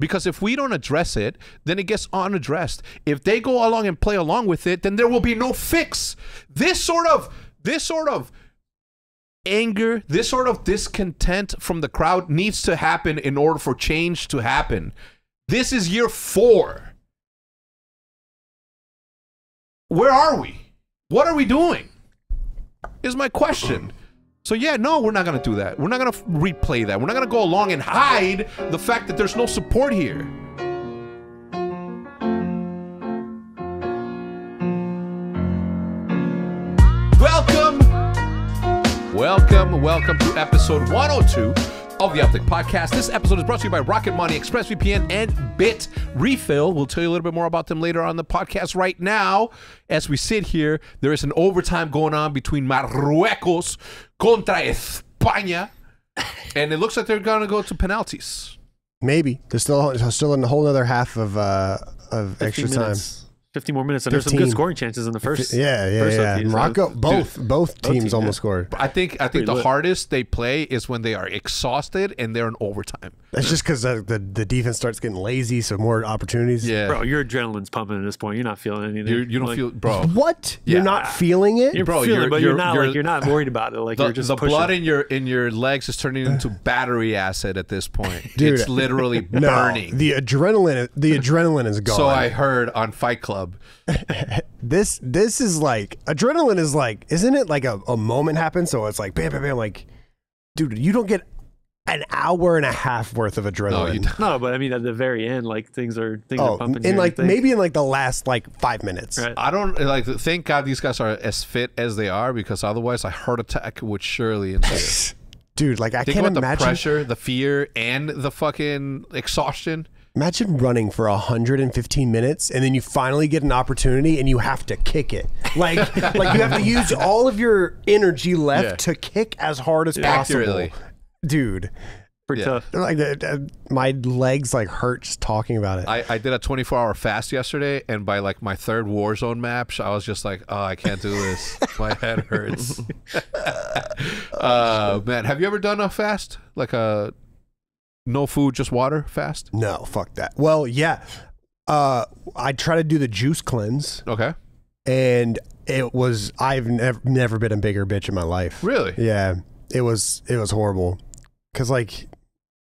Because if we don't address it, then it gets unaddressed. If they go along and play along with it, then there will be no fix. This sort of anger, this sort of discontent from the crowd needs to happen in order for change to happen. This is year 4. Where are we? What are we doing? Is my question. So yeah, no, we're not going to do that. We're not going to replay that. We're not going to go along and hide the fact that there's no support here. Welcome to episode 102 of the Optic Podcast. This episode is brought to you by Rocket Money, ExpressVPN, and BitRefill. We'll tell you a little bit more about them later on the podcast. Right now, as we sit here, there is an overtime going on between Marruecos contra España, and it looks like they're going to go to penalties. Maybe. There's still in a whole other half of extra time. 50 more minutes, and there's some good scoring chances in the first. Yeah. Morocco, both teams almost scored. I think the hardest they play is when they are exhausted and they're in overtime. That's just because the defense starts getting lazy, so more opportunities. Yeah, bro, your adrenaline's pumping at this point. You're not feeling anything. You don't feel, bro. What? Yeah. You're not feeling it, You're feeling it, but you're not worried about it. Like you're just the pushing. blood in your legs is turning into battery acid at this point. Dude, it's literally burning. The adrenaline is gone. So I heard on Fight Club. This is like adrenaline is like, isn't it like a moment happens? So it's like bam, bam, bam. Like, dude, you don't get an hour and a half worth of adrenaline. No, but I mean at the very end, like things are pumping. In like maybe in like the last like 5 minutes. Right. I don't like. Thank God these guys are as fit as they are, because otherwise a heart attack would surely ensue. Dude, like I Think can't about imagine the pressure, the fear, and the fucking exhaustion. Imagine running for 115 minutes and then you finally get an opportunity and you have to kick it. Like you have to use all of your energy left to kick as hard as possible. Accurately. Dude. Pretty tough. Like my legs like hurt just talking about it. I did a 24-hour fast yesterday, and by like my third Warzone match, I was just like, oh, I can't do this. My head hurts. Man, have you ever done a fast? Like a no food, just water fast? No, fuck that. Well, yeah. I try to do the juice cleanse. Okay. And I've never been a bigger bitch in my life. Really? Yeah. It was horrible. Cause like,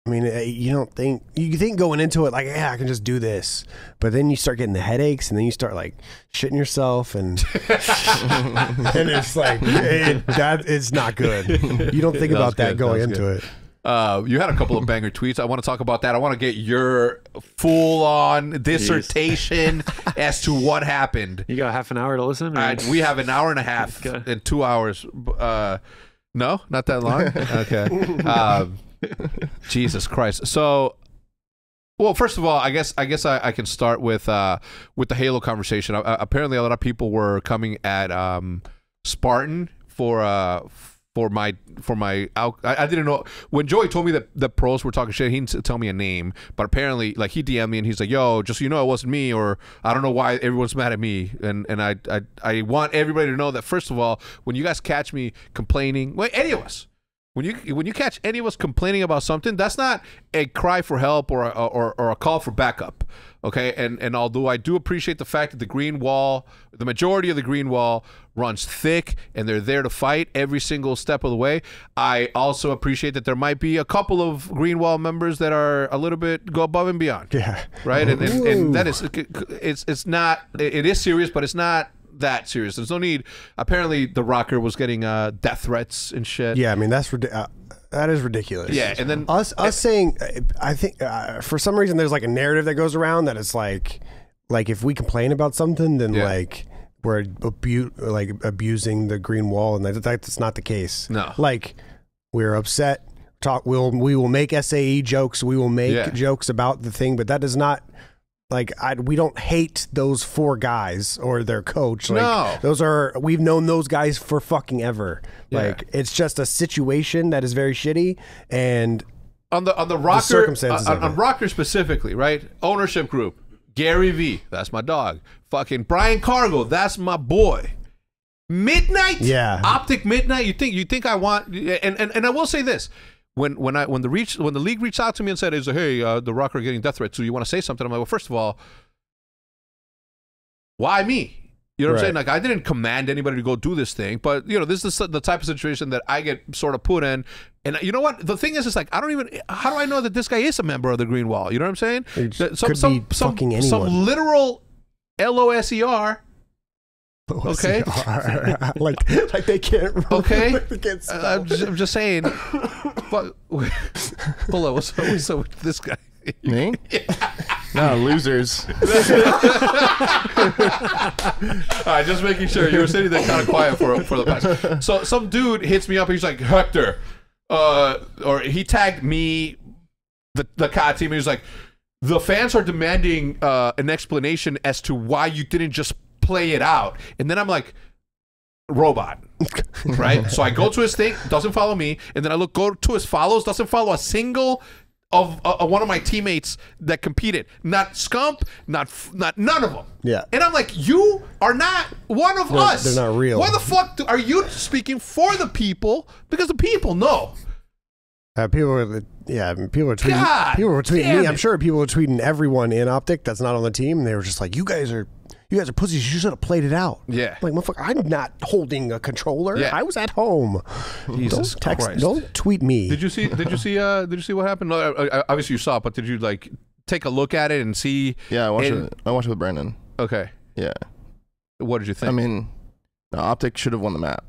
I mean, you think going into it like, yeah, I can just do this, but then you start getting the headaches, and then you start like shitting yourself, and and it's like that is not good. You don't think about that going into it. You had a couple of banger tweets. I want to talk about that. I want to get your full-on dissertation as to what happened. You got half an hour to listen? We have an hour and a half and 2 hours. No, not that long. Okay. Jesus Christ. So, well, first of all, I guess I can start with the Halo conversation. Apparently, a lot of people were coming at Spartan for my I didn't know when Joey told me that the pros were talking shit. He didn't tell me a name, but apparently like he DM'd me and he's like, yo, just so you know, it wasn't me, or I don't know why everyone's mad at me, and I want everybody to know that, first of all, when you guys catch me complaining, any of us, when you catch any of us complaining about something, that's not a cry for help or a call for backup. Okay, and although I do appreciate the fact that the green wall, the majority of the green wall runs thick and they're there to fight every single step of the way, I also appreciate that there might be a couple of green wall members that are a little bit go above and beyond. Yeah. Right, and that is it's not, it is serious, but it's not that serious. There's no need. Apparently, the rocker was getting death threats and shit. Yeah, I mean that is ridiculous. Yeah, and then us saying, I think for some reason there's like a narrative that goes around that it's like if we complain about something, then like we're abusing the green wall, and that's not the case. No, like we're upset. We will make SAE jokes. We will make jokes about the thing, but that does not. Like we don't hate those 4 guys or their coach. Like, no, we've known those guys for fucking ever. Yeah. Like it's just a situation that is very shitty, and on the rocker, circumstances on rocker specifically, right? Ownership group, Gary V, that's my dog. Fucking Brian Cargo, that's my boy. Midnight, Optic Midnight. You think I want? And I will say this. when the league reached out to me and said, "Hey, the Rocker are getting death threats. Do you want to say something?" I'm like, well, first of all, why me? You know what I'm saying? Like, I didn't command anybody to go do this thing, but this is the type of situation that I get sort of put in. And you know what? The thing is, it's like, how do I know that this guy is a member of the Green Wall? You know what I'm saying? Some literal LOSER. Okay. like they can't. Okay. I'm just saying. But hold on. What's up with this guy? Me? No, losers. All right, just making sure. You were sitting there kind of quiet for the past. So some dude hits me up. He's like, Hector, or he tagged me, the COD team. And he's like, the fans are demanding an explanation as to why you didn't just play it out. And then I'm like, robot, right? So I go to his thing, doesn't follow me, and then I go to his follows, doesn't follow a single of one of my teammates that competed. Not Scump, not none of them. Yeah. And I'm like, you are not one of us. They're not real. Why the fuck are you speaking for the people? Because the people know. People were tweeting. People were tweeting me. I'm sure people were tweeting everyone in Optic that's not on the team. And they were just like, "You guys are pussies. You should have played it out." Yeah. I'm like, motherfucker, I'm not holding a controller. Yeah. I was at home. Jesus Christ. Don't tweet me. Did you see what happened? No, obviously you saw it, but did you like take a look at it and see? Yeah, I watched it. I watched it with Brandon. Okay. Yeah. What did you think? I mean, Optic should have won the map.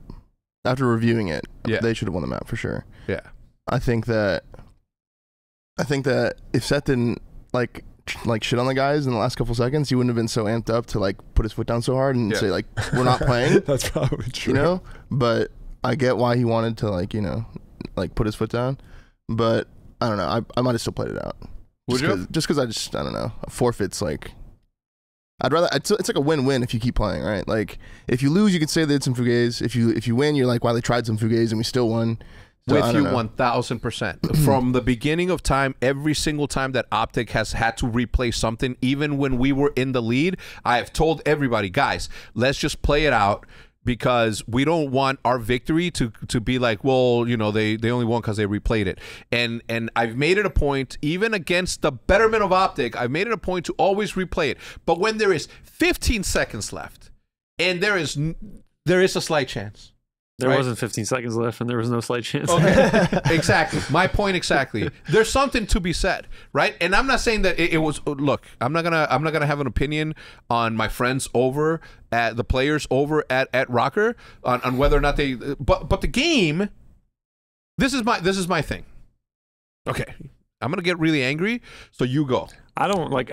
After reviewing it, they should have won the map for sure. Yeah. I think that if Seth didn't like shit on the guys in the last couple seconds, he wouldn't have been so amped up to like put his foot down so hard and say like, we're not playing. That's probably true. You know? But I get why he wanted to like, put his foot down. But I don't know. I might have still played it out. Would you? Just because I don't know. A forfeit's like, I'd rather, it's like a win-win if you keep playing, right? Like, if you lose, you could say they did some fugazi. If you win, you're like, wow, they tried some fugazi and we still won. So, with you 1000%. From the beginning of time, every single time that Optic has had to replay something, even when we were in the lead, I have told everybody, guys, let's just play it out, because we don't want our victory to be like, well, they only won because they replayed it. And I've made it a point, even against the betterment of Optic, I've made it a point to always replay it. But when there is 15 seconds left, and there is a slight chance. There wasn't 15 seconds left, and there was no slight chance. Okay. Exactly. My point exactly. There's something to be said, right? And I'm not saying that it was. Look, I'm not gonna have an opinion on my friends over at the players over at Rocker on whether or not they. But the game. This is my thing. Okay, I'm gonna get really angry. So you go. I don't like.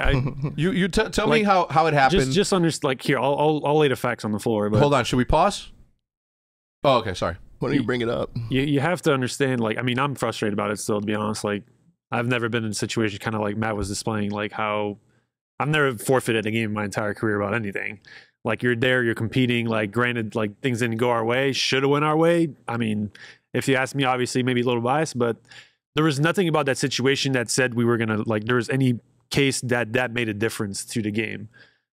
You tell me how it happened. Just understand. Like, here, I'll lay the facts on the floor. But hold on. Should we pause? Oh, okay, sorry. Why don't you bring it up? You have to understand, like, I mean, I'm frustrated about it still, to be honest. Like, I've never been in a situation kind of like Matt was displaying, like how I've never forfeited a game in my entire career about anything. Like, you're there, you're competing, like, granted, like, things didn't go our way, should have went our way. I mean, if you ask me, obviously, maybe a little biased, but there was nothing about that situation that said we were going to, like, there was any case that made a difference to the game.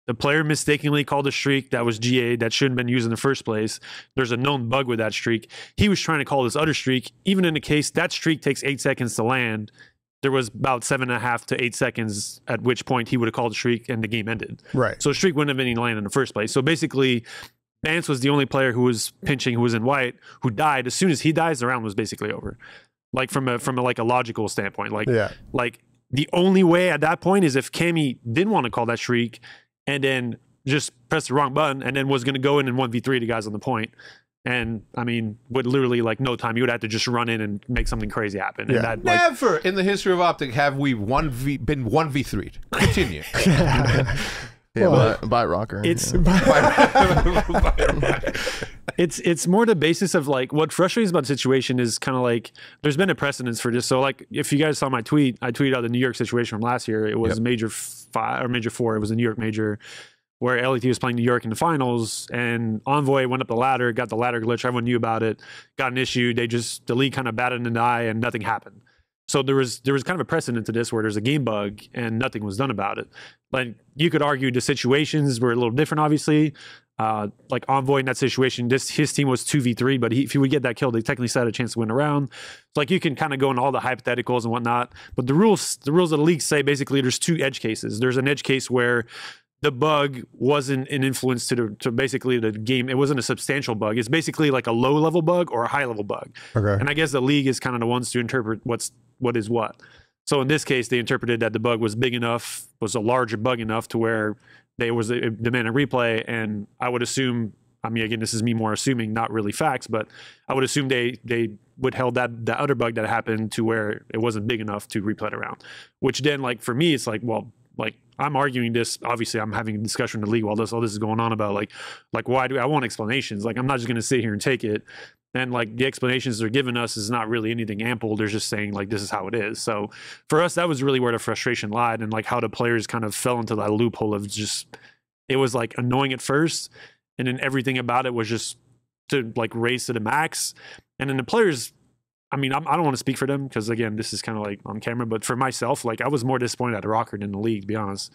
The player mistakenly called a streak that was GA that shouldn't have been used in the first place. There's a known bug with that streak. He was trying to call this other streak. Even in the case, that streak takes 8 seconds to land. There was about 7.5 to 8 seconds at which point he would have called a streak and the game ended. Right. So a streak wouldn't have been any land in the first place. So basically, Vance was the only player who was pinching, who was in white, who died. As soon as he dies, the round was basically over. Like from a like a logical standpoint. Like, like the only way at that point is if Cammy didn't want to call that streak and then just press the wrong button and then was going to go in and 1v3 the guys on the point. And I mean, with literally like no time, you would have to just run in and make something crazy happen. Yeah. And that, never in the history of Optic have we been 1v3'd. Continue. By Rocker. It's it's more the basis of like what frustrates about the situation is kind of like there's been a precedence for this. So like if you guys saw my tweet, I tweeted out the New York situation from last year. It was Major 5 or Major 4. It was a New York Major where LET was playing New York in the finals, and Envoy went up the ladder, got the ladder glitch. Everyone knew about it, got an issue. The league kind of batted an eye, and nothing happened. So there was kind of a precedent to this where there's a game bug and nothing was done about it. Like you could argue the situations were a little different, obviously. like Envoy in that situation, his team was 2v3, but if he would get that kill, they technically still had a chance to win a round. So like you can kind of go into all the hypotheticals and whatnot, but the rules of the league say basically there's two edge cases. There's an edge case where the bug wasn't an influence to basically the game. It wasn't a substantial bug. It's basically like a low level bug or a high level bug. Okay. And I guess the league is kind of the ones to interpret what is what. So in this case, they interpreted that the bug was big enough, was a larger bug enough to where there was a demand a replay. And I would assume, I mean, again, this is me more assuming, not really facts, but I would assume they would held that other bug that happened to where it wasn't big enough to replay it around. Which then, like for me, it's like, well, like I'm arguing this. Obviously, I'm having a discussion in the league while all this is going on about like why do I want explanations? Like I'm not just going to sit here and take it. And like the explanations they're giving us is not really anything ample. They're just saying like this is how it is. So for us, that was really where the frustration lied, and like how the players kind of fell into that loophole of just it was like annoying at first, and then everything about it was just to like raise to the max. And then the players, I mean, I don't want to speak for them because again, this is kind of like on camera, but for myself, like I was more disappointed at Rocker than the league, to be honest.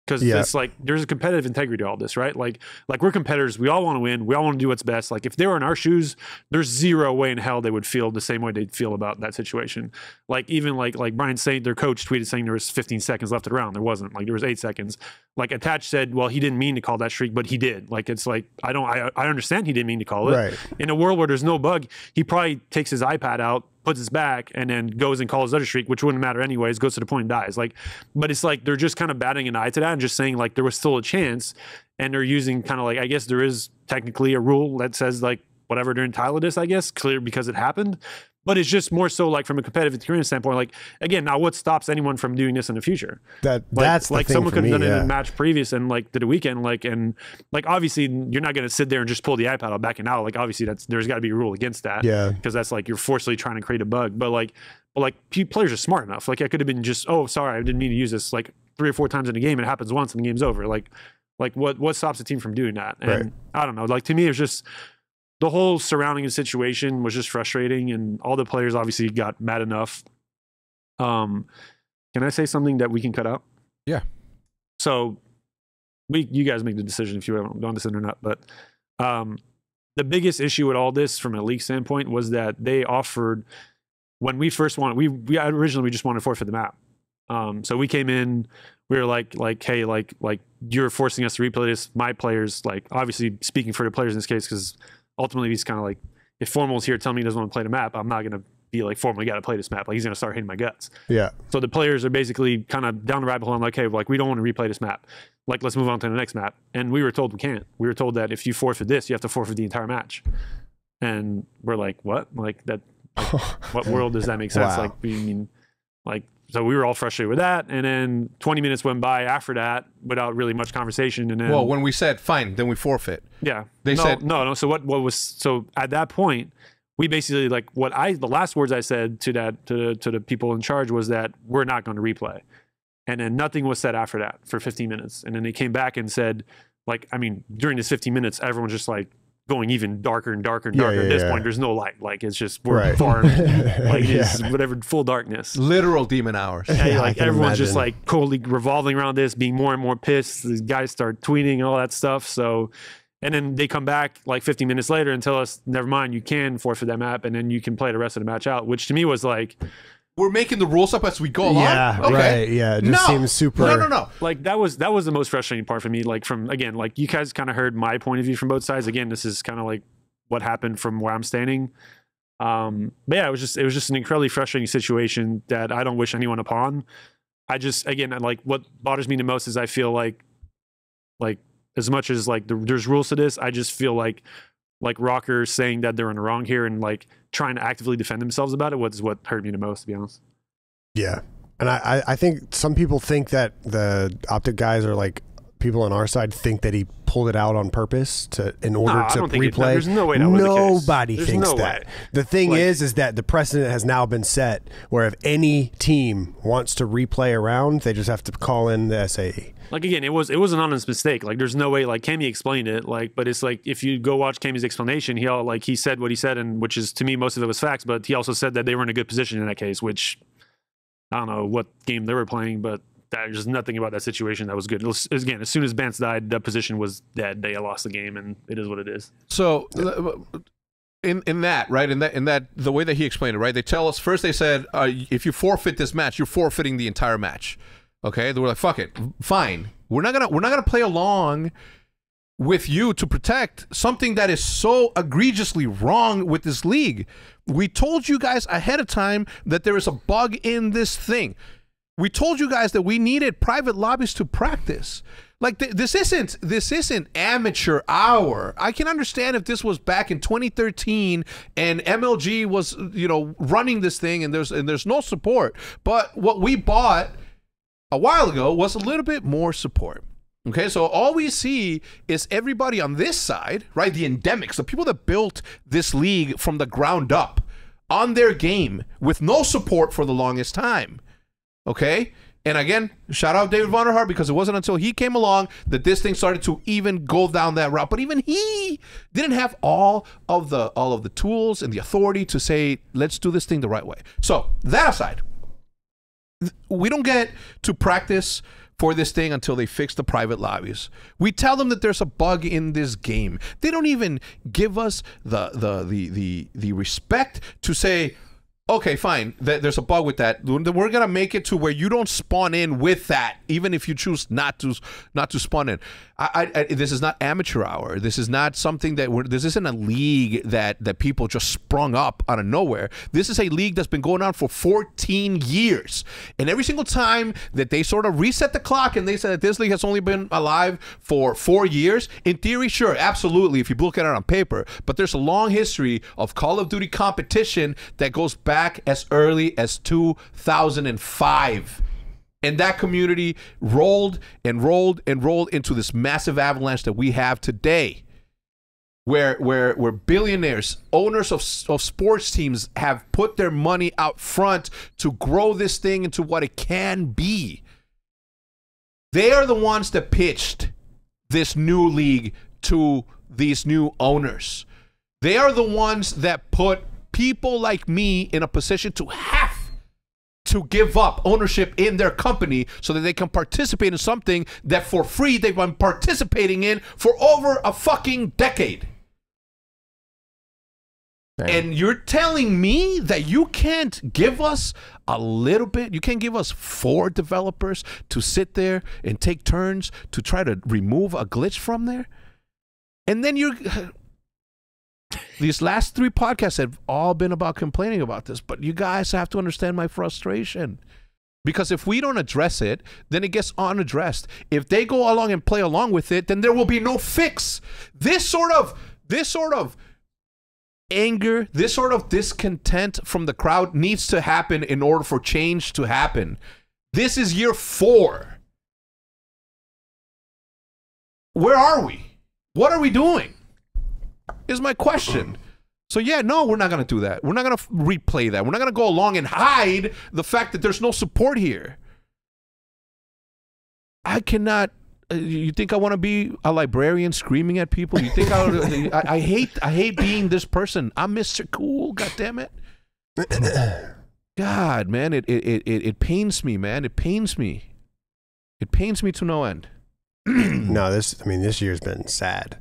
Because it's like there's a competitive integrity to all this, right? Like we're competitors. We all want to win. We all want to do what's best. Like if they were in our shoes, there's zero way in hell they would feel the same way they'd feel about that situation. Like even like Brian Saint, their coach, tweeted saying there was 15 seconds left of the round. There wasn't. Like there was 8 seconds. Like Attach said, well, he didn't mean to call that streak, but he did. Like it's like I understand he didn't mean to call it. Right. In a world where there's no bug, he probably takes his iPad out, puts his back, and then goes and calls his other streak, which wouldn't matter anyways, goes to the point and dies. Like, but it's like they're just kind of batting an eye to that and just saying like there was still a chance, and they're using kind of like, I guess there is technically a rule that says like whatever they're entitled to this, I guess, clear because it happened. But it's just more so like from a competitive experience standpoint, like again, now what stops anyone from doing this in the future? That's like the thing someone could have done it in a yeah. match previous and like did a weekend, like, and like obviously you're not going to sit there and just pull the iPad out back and out. Like obviously there's got to be a rule against that. Yeah. Because that's like you're forcibly trying to create a bug. But players are smart enough. Like I could have been just, oh, sorry, I didn't mean to use this like 3 or 4 times in a game. And it happens once and the game's over. Like what stops the team from doing that? And right. I don't know. Like to me, it was just, the whole surrounding the situation was just frustrating, and all the players obviously got mad enough. Can I say something that we can cut out? Yeah. So you guys make the decision if you haven't done this or not. But the biggest issue with all this from a league standpoint was that they offered, when we first wanted, we originally just wanted to forfeit the map. So we came in, we were like, hey, like you're forcing us to replay this. My players, like obviously speaking for the players in this case, because ultimately he's kind of like, if Formal's here telling me he doesn't want to play the map, I'm not going to be like, Formal, you got to play this map. Like he's going to start hitting my guts. Yeah. So the players are basically kind of down the rabbit hole. I'm like, hey, like we don't want to replay this map. Like let's move on to the next map. And we were told we can't. We were told that if you forfeit this, you have to forfeit the entire match. And we're like, what? Like that? Like, what world does that make sense? Wow. Like we mean, like. So we were all frustrated with that, and then 20 minutes went by after that without really much conversation. And then, well, when we said fine, then we forfeit. Yeah, they said no. So what was so at that point, we basically like the last words I said to the people in charge was that we're not going to replay, and then nothing was said after that for 15 minutes, and then they came back and said, like, I mean, during this 15 minutes, everyone's just like going even darker and darker and darker. At this point, there's no light. Like it's just we're far, like it's whatever, full darkness. Literal demon hours. Yeah, like everyone's just like totally revolving around this, being more and more pissed. These guys start tweeting and all that stuff. So, and then they come back like 15 minutes later and tell us, never mind, you can forfeit that map and then you can play the rest of the match out. Which to me was like, we're making the rules up as we go along. Yeah, okay. Right. Yeah, it just seems super. No. Like that was the most frustrating part for me. Like from, again, like you guys kind of heard my point of view from both sides. Again, this is kind of like what happened from where I'm standing. But yeah, it was just an incredibly frustrating situation that I don't wish anyone upon. I just, again, like what bothers me the most is I feel like as much as like there's rules to this, I just feel like Rocker saying that they're in the wrong here and like trying to actively defend themselves about it was what hurt me the most, to be honest. Yeah. And I think some people think that the Optic guys are like, people on our side think that he pulled it out on purpose in order to replay. There's no way that was the case. Nobody thinks that. The thing is that the precedent has now been set where if any team wants to replay a round, they just have to call in the SAE. Like again, it was an honest mistake. Like there's no way. Like Cammy explained it. Like, but it's like if you go watch Cammy's explanation, he said what he said, and which is to me most of it was facts. But he also said that they were in a good position in that case, which I don't know what game they were playing, but there's just nothing about that situation that was good. Again, as soon as Bance died, that position was dead. They lost the game, and it is what it is. So in that, right, in that the way that he explained it, right, they tell us first, they said if you forfeit this match, you're forfeiting the entire match. Okay, they were like, fuck it, fine, we're not gonna play along with you to protect something that is so egregiously wrong with this league. We told you guys ahead of time that there is a bug in this thing. We told you guys that we needed private lobbies to practice. Like this isn't amateur hour. I can understand if this was back in 2013 and MLG was, you know, running this thing and there's no support. But what we bought a while ago was a little bit more support. Okay, so all we see is everybody on this side, right? The endemics, the people that built this league from the ground up on their game with no support for the longest time. Okay? And again, shout out David Vonderhaar, because it wasn't until he came along that this thing started to even go down that route. But even he didn't have all of the tools and the authority to say, let's do this thing the right way. So that aside, we don't get to practice for this thing until they fix the private lobbies. We tell them that there's a bug in this game. They don't even give us the respect to say, okay, fine, there's a bug with that. We're gonna make it to where you don't spawn in with that, even if you choose not to spawn in. This is not amateur hour. This is not something this isn't a league that people just sprung up out of nowhere. This is a league that's been going on for 14 years. And every single time that they sort of reset the clock and they said that this league has only been alive for 4 years, in theory, sure, absolutely, if you look at it on paper. But there's a long history of Call of Duty competition that goes back as early as 2005. And that community rolled and rolled and rolled into this massive avalanche that we have today, where billionaires, owners of sports teams have put their money out front to grow this thing into what it can be. They are the ones that pitched this new league to these new owners. They are the ones that put people like me in a position to have to give up ownership in their company so that they can participate in something that for free they've been participating in for over a fucking decade. Damn. And you're telling me that you can't give us a little bit? You can't give us 4 developers to sit there and take turns to try to remove a glitch from there? And then these last 3 podcasts have all been about complaining about this, but you guys have to understand my frustration. Because if we don't address it, then it gets unaddressed. If they go along and play along with it, then there will be no fix. This sort of anger, this sort of discontent from the crowd needs to happen in order for change to happen. This is year 4. Where are we? What are we doing? Is my question. So yeah, no, we're not going to do that. We're not going to replay that. We're not going to go along and hide the fact that there's no support here. I cannot. You think I want to be a librarian screaming at people? You think I hate being this person. I'm Mr. Cool. God damn it. God, man, it pains me, man. It pains me. It pains me to no end. No, this year's been sad.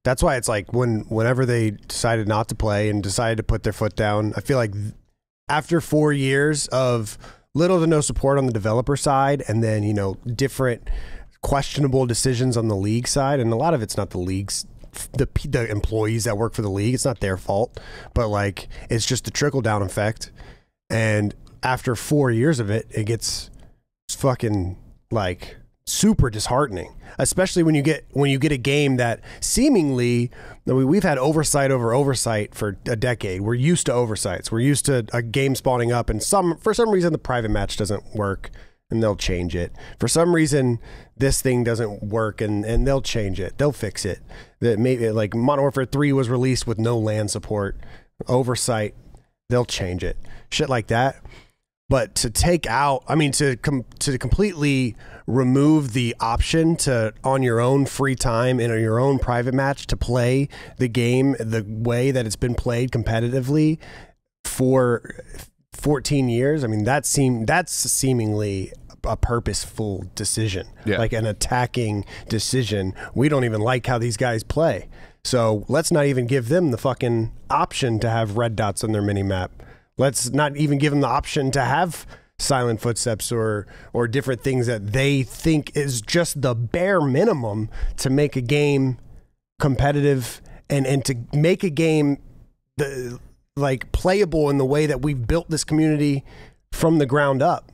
That's why it's like whenever they decided not to play and decided to put their foot down, I feel like after 4 years of little to no support on the developer side, and then, you know, different questionable decisions on the league side, and a lot of it's not the league's, the employees that work for the league, it's not their fault, but like it's just the trickle down effect. And after 4 years of it, it gets fucking like super disheartening, especially when you get a game that seemingly, we've had oversight over oversight for a decade. We're used to oversights. We're used to a game spawning up, and for some reason the private match doesn't work, and they'll change it. For some reason this thing doesn't work, and they'll change it. They'll fix it. That maybe like Modern Warfare 3 was released with no LAN support. Oversight, they'll change it. Shit like that. But to take out, to completely remove the option to, on your own free time in your own private match, to play the game the way that it's been played competitively for 14 years. I mean, that's seemingly a purposeful decision, Yeah. like an attacking decision. We don't even like how these guys play. So let's not even give them the fucking option to have red dots on their mini map. Let's not even give them the option to have silent footsteps or different things that they think is just the bare minimum to make a game competitive and to make a game like playable in the way that we've built this community from the ground up.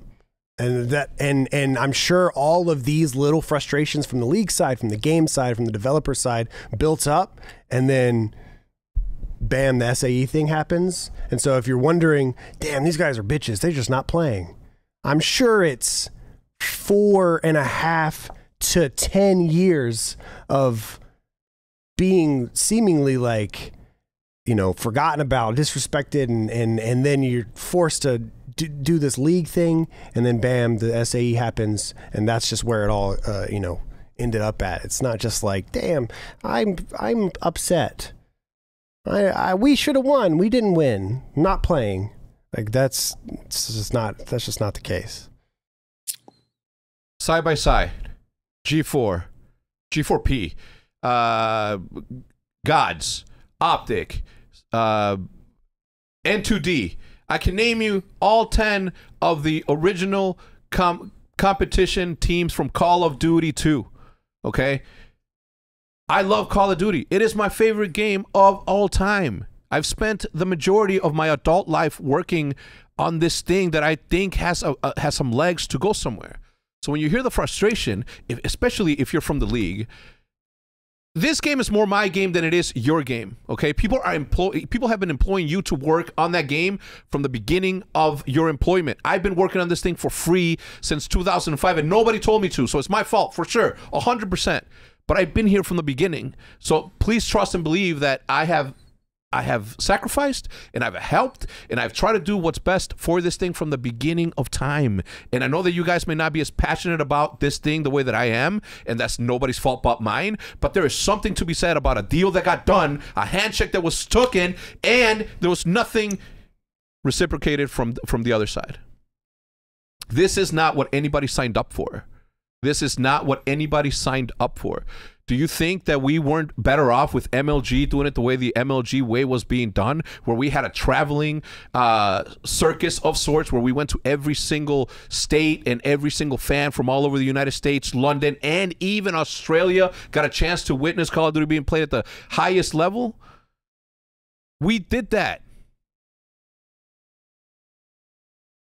And I'm sure all of these little frustrations from the league side, from the game side, from the developer side built up, and then bam, the SAE thing happens. And so if you're wondering, damn, these guys are bitches, they're just not playing. I'm sure it's 4.5 to 10 years of being seemingly like, you know, forgotten about, disrespected, and then you're forced to do this league thing, and then bam, the SAE happens, and that's just where it all, you know, ended up at. It's not just like, damn, I'm upset. We should have won. We didn't win. Not playing. Like that's just not the case. Side by side, G4, G4P, Gods, Optic, N2D. I can name you all 10 of the original competition teams from Call of Duty 2. Okay? I love Call of Duty. It is my favorite game of all time. I've spent the majority of my adult life working on this thing that I think has some legs to go somewhere. So when you hear the frustration, especially if you're from the league, this game is more my game than it is your game, okay? People have been employing you to work on that game from the beginning of your employment. I've been working on this thing for free since 2005, and nobody told me to, so it's my fault, for sure, 100%. But I've been here from the beginning. So please trust and believe that I have sacrificed, and I've helped, and I've tried to do what's best for this thing from the beginning of time. And I know that you guys may not be as passionate about this thing the way that I am, and that's nobody's fault but mine, but there is something to be said about a deal that got done, a handshake that was taken, and there was nothing reciprocated from the other side. This is not what anybody signed up for. This is not what anybody signed up for. Do you think that we weren't better off with MLG doing it the way the MLG way was being done, where we had a traveling circus of sorts, where we went to every single state and every single fan from all over the United States, London, and even Australia got a chance to witness Call of Duty being played at the highest level? We did that.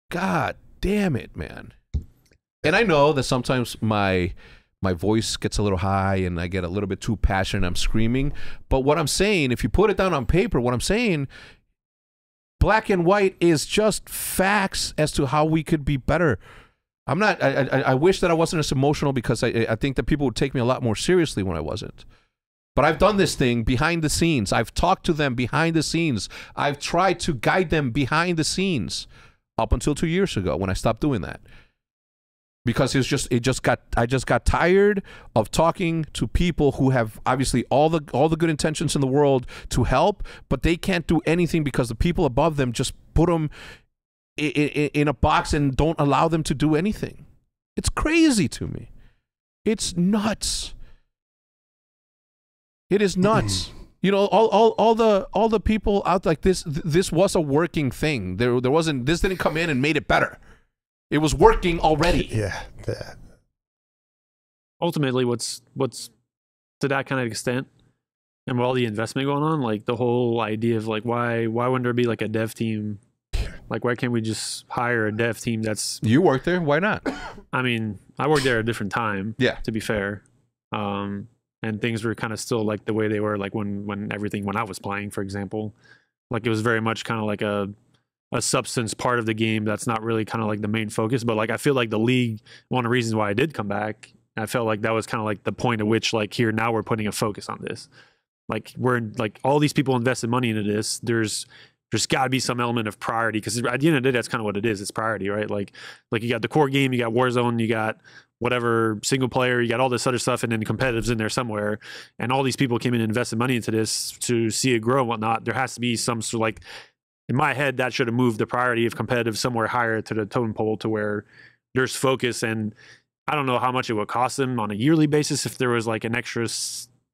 God damn it, man. And I know that sometimes my voice gets a little high and I get a little bit too passionate. I'm screaming. But what I'm saying, if you put it down on paper, what I'm saying, black and white, is just facts as to how we could be better. I'm not, I wish that I wasn't as emotional, because I think that people would take me a lot more seriously when I wasn't. But I've done this thing behind the scenes. I've talked to them behind the scenes. I've tried to guide them behind the scenes up until 2 years ago when I stopped doing that. Because I just got tired of talking to people who have obviously all the good intentions in the world to help, but they can't do anything because the people above them just put them in a box and don't allow them to do anything. It's crazy to me. It's nuts. It is nuts. You know, all the people out like this. This was a working thing. There wasn't. This didn't come in and made it better. It was working already. Yeah. Ultimately, what's to that kind of extent, and with all the investment going on, like the whole idea of like why wouldn't there be like a dev team? Like, why can't we just hire a dev team that's... You worked there. Why not? I mean, I worked there at a different time. Yeah. To be fair, and things were kind of still like the way they were, like when I was playing, for example, like it was very much kind of like a substance part of the game that's not really kind of like the main focus. But like I feel like the league, one of the reasons why I did come back, I felt like that was kind of like the point at which like here now we're putting a focus on this. Like we're like all these people invested money into this. There's got to be some element of priority, because at the end of the day that's kind of what it is. It's priority, right? Like you got the core game, you got Warzone, you got whatever single player, you got all this other stuff, and then competitive's in there somewhere. And all these people came in and invested money into this to see it grow and whatnot. There has to be some sort of like, in my head, that should have moved the priority of competitive somewhere higher to the totem pole, to where there's focus, and I don't know how much it would cost them on a yearly basis if there was like an extra,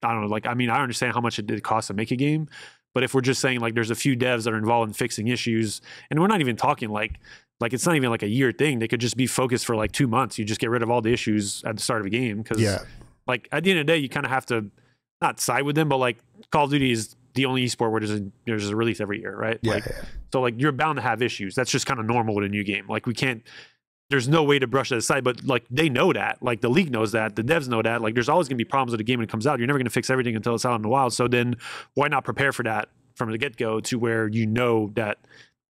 I don't know, like, I mean, I understand how much it did cost to make a game, but if we're just saying like there's a few devs that are involved in fixing issues, and we're not even talking like it's not even like a year thing. They could just be focused for like 2 months. You just get rid of all the issues at the start of a game. Cause like at the end of the day, you kind of have to not side with them, but like Call of Duty is the only esport where there's a release every year, right? Yeah. Like, so like you're bound to have issues. That's just kind of normal with a new game. Like there's no way to brush that aside, but like they know that, like the league knows that, the devs know that, like there's always gonna be problems with the game when it comes out. You're never gonna fix everything until it's out in the wild. So then why not prepare for that from the get-go to where you know that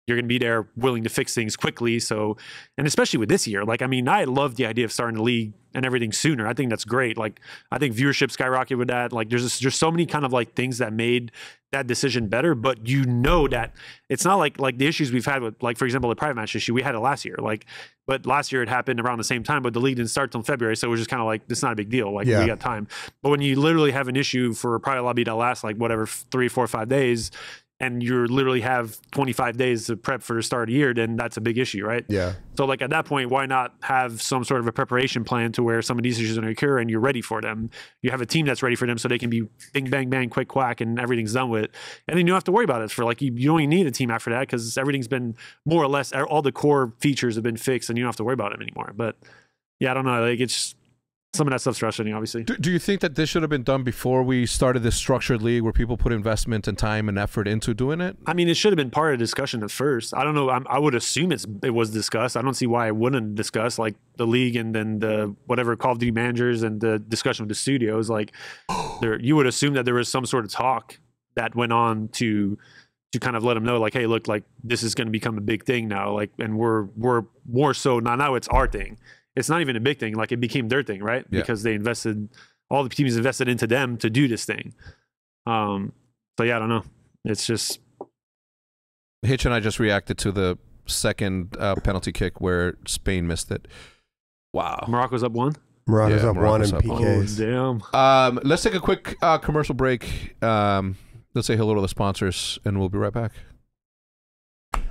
you're going to be there willing to fix things quickly. So, and especially with this year, like, I mean, I love the idea of starting the league and everything sooner. I think that's great. Like, I think viewership skyrocketed with that. Like, there's so many kind of like things that made that decision better, but you know that it's not like the issues we've had with, like, for example, the private match issue, we had it last year. Like, but last year it happened around the same time, but the league didn't start till February. So it was just kind of like, it's not a big deal. Like, we got time. But when you literally have an issue for a private lobby that lasts like whatever, 3, 4, 5 days, and you literally have 25 days to prep for the start of the year, then that's a big issue, right? Yeah. So like at that point, why not have some sort of a preparation plan to where some of these issues are going to occur and you're ready for them? You have a team that's ready for them so they can be bing, bang, bang, quick, quack, and everything's done with it. And then you don't have to worry about it for like, you don't even need a team after that because everything's been more or less, all the core features have been fixed and you don't have to worry about them anymore. But yeah, I don't know. Like it's, some of that stuff's frustrating, obviously. Do you think that this should have been done before we started this structured league where people put investment and time and effort into doing it? I mean, it should have been part of the discussion at first. I don't know. I would assume it was discussed. I don't see why it wouldn't discuss like the league and then the whatever Call of Duty managers and the discussion with the studios. Like, you would assume that there was some sort of talk that went on to kind of let them know, like, hey, look, like this is going to become a big thing now. Like, and we're more so now it's our thing. It's not even a big thing. Like it became their thing, right? Yeah. Because they invested, all the teams invested into them to do this thing. So yeah, I don't know. It's just. Hitch and I just reacted to the second penalty kick where Spain missed it. Wow. Morocco's up 1? Morocco's up 1 in PKs. Oh, damn. Let's take a quick commercial break. Let's say hello to the sponsors and we'll be right back.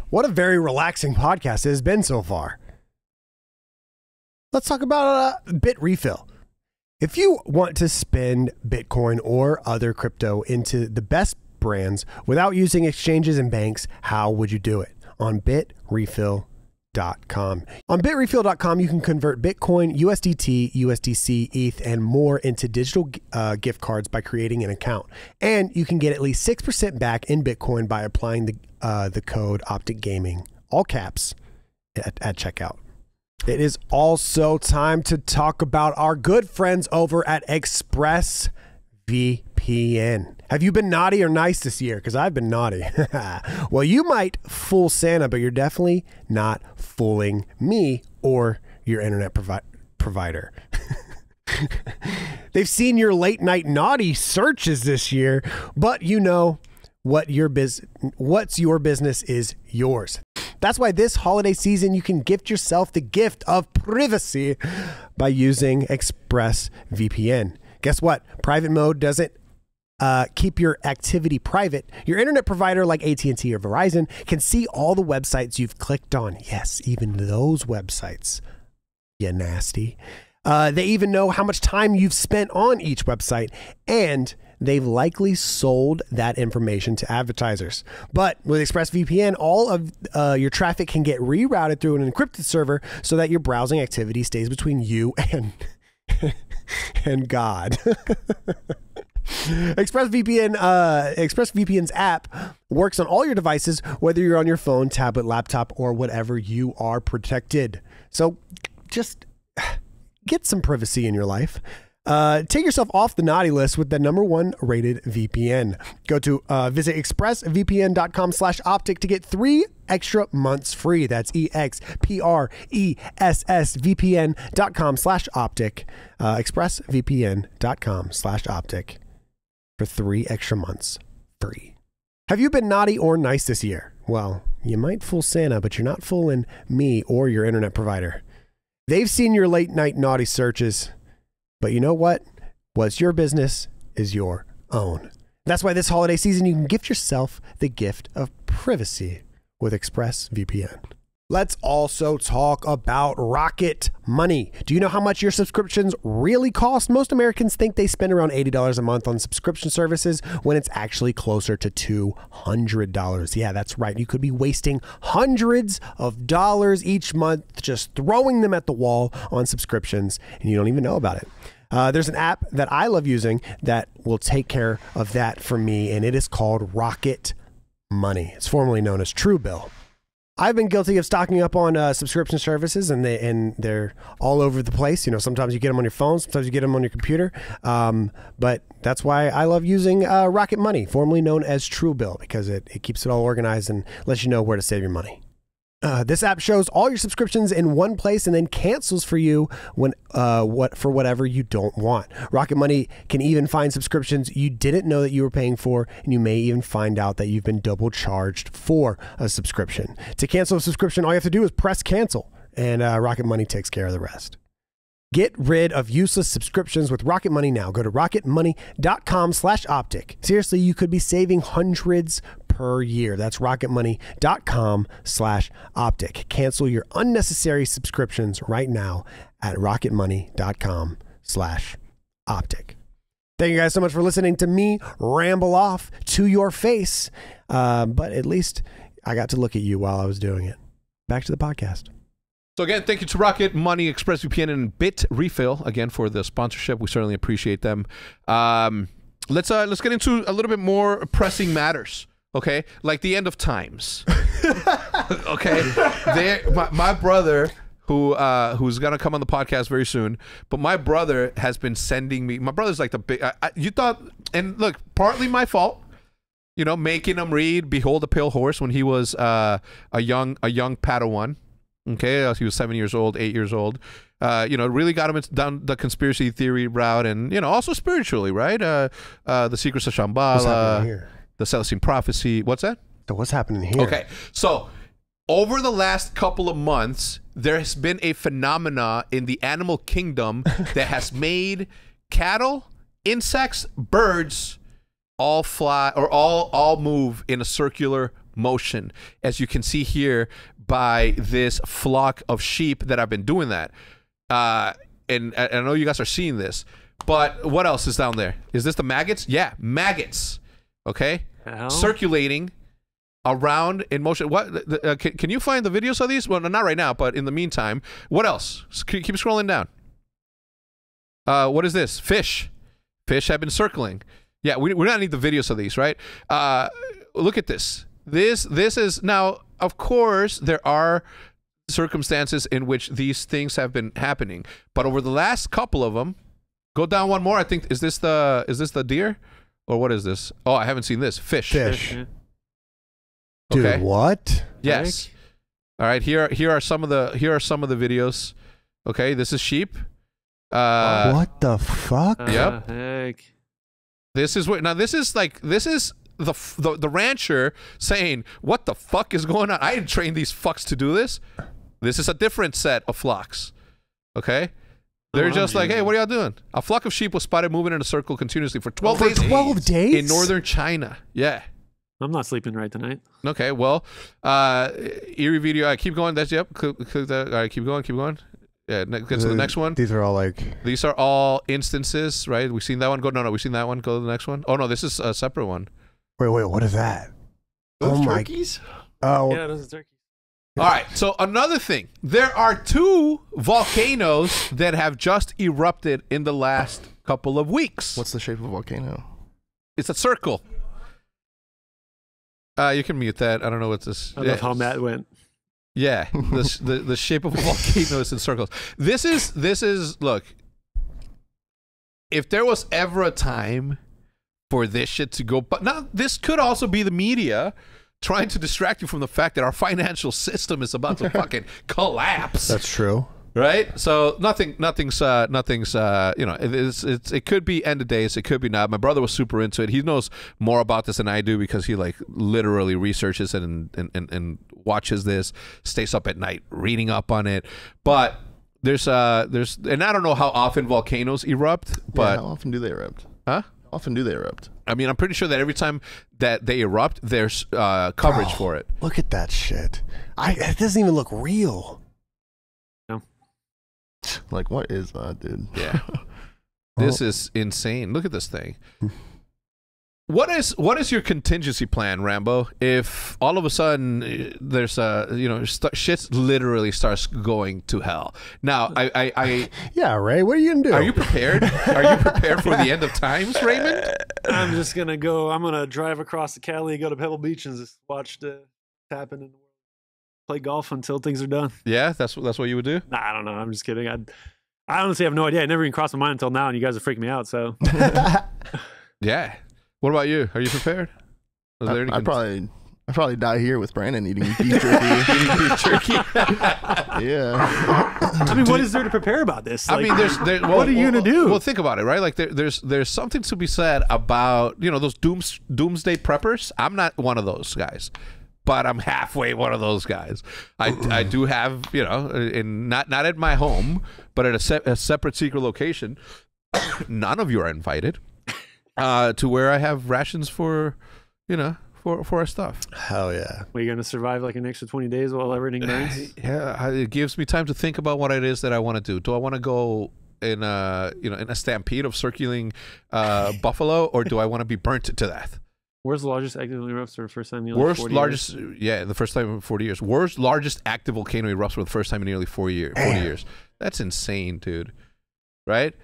What a very relaxing podcast it has been so far. Let's talk about BitRefill. If you want to spend Bitcoin or other crypto into the best brands without using exchanges and banks, how would you do it? On BitRefill.com. On BitRefill.com, you can convert Bitcoin, USDT, USDC, ETH, and more into digital gift cards by creating an account. And you can get at least 6% back in Bitcoin by applying the code OpticGaming, all caps, at checkout. It is also time to talk about our good friends over at ExpressVPN. Have you been naughty or nice this year? Because I've been naughty. Well, you might fool Santa, but you're definitely not fooling me or your internet provider. They've seen your late night naughty searches this year, but you know what's your business is yours. That's why this holiday season, you can gift yourself the gift of privacy by using ExpressVPN. Guess what? Private mode doesn't keep your activity private. Your internet provider like AT&T or Verizon can see all the websites you've clicked on. Yes, even those websites. You nasty. They even know how much time you've spent on each website, and they've likely sold that information to advertisers. But with ExpressVPN, all of your traffic can get rerouted through an encrypted server so that your browsing activity stays between you and God. ExpressVPN's app works on all your devices, whether you're on your phone, tablet, laptop, or whatever. You are protected. So just get some privacy in your life. Take yourself off the naughty list with the #1 rated VPN. Go to visit expressvpn.com/optic to get 3 extra months free. That's expressvpn.com/optic. Expressvpn.com/optic for 3 extra months free. Have you been naughty or nice this year? Well, you might fool Santa, but you're not fooling me or your internet provider. They've seen your late night naughty searches. But you know what? What's your business is your own. That's why this holiday season, you can gift yourself the gift of privacy with ExpressVPN. Let's also talk about Rocket Money. Do you know how much your subscriptions really cost? Most Americans think they spend around $80 a month on subscription services when it's actually closer to $200. Yeah, that's right. You could be wasting hundreds of dollars each month just throwing them at the wall on subscriptions, and you don't even know about it. There's an app that I love using that will take care of that for me, and it is called Rocket Money. It's formerly known as Truebill. I've been guilty of stocking up on subscription services, and they're all over the place. You know, sometimes you get them on your phone, sometimes you get them on your computer. But that's why I love using Rocket Money, formerly known as Truebill, because it keeps it all organized and lets you know where to save your money. This app shows all your subscriptions in one place and then cancels for you when for whatever you don't want. Rocket Money can even find subscriptions you didn't know that you were paying for, and you may even find out that you've been double charged for a subscription. To cancel a subscription, all you have to do is press cancel, and Rocket Money takes care of the rest. Get rid of useless subscriptions with Rocket Money now. Go to rocketmoney.com/optic. Seriously, you could be saving hundreds per year. That's rocketmoney.com/optic. Cancel your unnecessary subscriptions right now at rocketmoney.com/optic. Thank you guys so much for listening to me ramble off to your face. But at least I got to look at you while I was doing it. Back to the podcast. So again, thank you to Rocket Money, ExpressVPN, and Bitrefill again for the sponsorship. We certainly appreciate them. Let's get into a little bit more pressing matters. Okay, like the end of times. Okay, my brother, who's gonna come on the podcast very soon, but my brother has been sending me. My brother's like the big. You thought, and look, partly my fault. You know, making him read "Behold a Pale Horse" when he was a young Padawan. Okay, he was 7 years old, 8 years old. You know, really got him down the conspiracy theory route, and you know, also spiritually, right? The Secrets of Shambhala, the Celestine Prophecy. What's that? So what's happening here? Okay, so over the last couple of months, there has been a phenomena in the animal kingdom that has made cattle, insects, birds all fly or all move in a circular motion, as you can see here by this flock of sheep that have been doing that. And I know you guys are seeing this, but what else is down there? Is this the maggots? Yeah, maggots. Okay, circulating around in motion. What? Can you find the videos of these? Well, not right now, but in the meantime, what else? Keep scrolling down. What is this? Fish. Fish have been circling. Yeah, we're gonna need the videos of these, right? Look at this. This is now. Of course, there are circumstances in which these things have been happening, but over the last couple of them, go down one more. I think is this the deer, or what is this? Oh, I haven't seen this. Fish. Dude, okay. What? Yes. All right. Here are some of the videos. Okay, this is sheep. What the fuck? Yep. Heck. This is what. Now this is the rancher saying, "What the fuck is going on? I didn't train these fucks to do this." This is a different set of flocks. Okay, they're just like, "Hey, what are y'all doing?" A flock of sheep was spotted moving in a circle continuously for 12 days. 12 days in northern China. Yeah. I'm not sleeping right tonight. Okay, well, eerie video. I keep going. That's yep. Click that. All right, keep going. Yeah, get to the next one. These are all like... These are all instances, right? We've seen that one. No, we've seen that one. Go to the next one. Oh, no, this is a separate one. Wait, what is that? Those turkeys? Oh. Yeah, those are turkeys. All right, so another thing. There are 2 volcanoes that have just erupted in the last couple of weeks. What's the shape of a volcano? It's a circle. You can mute that. I don't know what this... I love how Matt went. Yeah, the shape of a volcano is in circles. This is look. If there was ever a time for this shit to go, but now this could also be the media trying to distract you from the fact that our financial system is about to fucking collapse. That's true. Right? So nothing's you know, it could be end of days, it could be not. My brother was super into it. He knows more about this than I do because he like literally researches it and watches this, stays up at night reading up on it. But there's and I don't know how often volcanoes erupt, but how often do they erupt? Huh? often do they erupt? I mean, I'm pretty sure that every time that they erupt, there's coverage for it. Look at that shit. It doesn't even look real. No. Like, what is that, dude? Yeah. This is insane. Look at this thing. What is your contingency plan, Rambo? If all of a sudden there's shit literally starts going to hell. Now, yeah, Ray, what are you gonna do? Are you prepared? Are you prepared for the end of times, Raymond? I'm just gonna go. I'm gonna drive across the Cali, go to Pebble Beach, and just watch the happen in the world. Play golf until things are done. Yeah, that's what you would do. Nah, I don't know. I'm just kidding. I honestly have no idea. It never even crossed my mind until now, and you guys are freaking me out. So, yeah. What about you? Are you prepared? I'd probably die here with Brandon eating beef jerky. Eating beef jerky. Yeah. I mean, what is there to prepare about this? Like, I mean, what are you gonna do? Well, think about it, right? Like, there's something to be said about those doomsday preppers. I'm not one of those guys, but I'm halfway one of those guys. I do have not at my home, but at a separate secret location. None of you are invited. To where I have rations for our stuff. Hell yeah. Are you going to survive like an extra 20 days while everything burns? Yeah, it gives me time to think about what it is that I want to do. Do I want to go in a stampede of circling buffalo, or do I want to be burnt to death? Where's the largest active erupts for the first time in nearly 40 largest years? Yeah, the first time in 40 years. World's largest active volcano erupts for the first time in nearly 40 years. That's insane, dude. Right?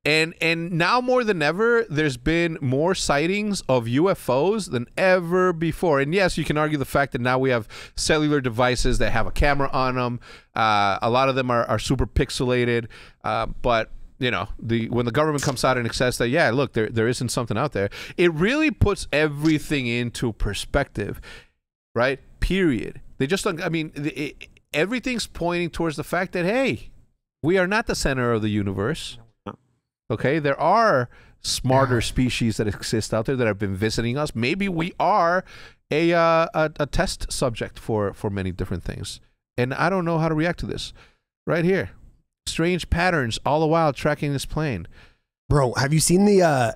And now more than ever, there's been more sightings of UFOs than ever before. And yes, you can argue the fact that now we have cellular devices that have a camera on them. A lot of them are super pixelated. But when the government comes out and says that, yeah, look, there isn't something out there, it really puts everything into perspective, right? Period. They just don't. I mean, everything's pointing towards the fact that, hey, we are not the center of the universe. Okay, there are smarter species that exist out there that have been visiting us. Maybe we are a test subject for many different things. And I don't know how to react to this. Right here. Strange patterns all the while tracking this plane. Bro, have you seen the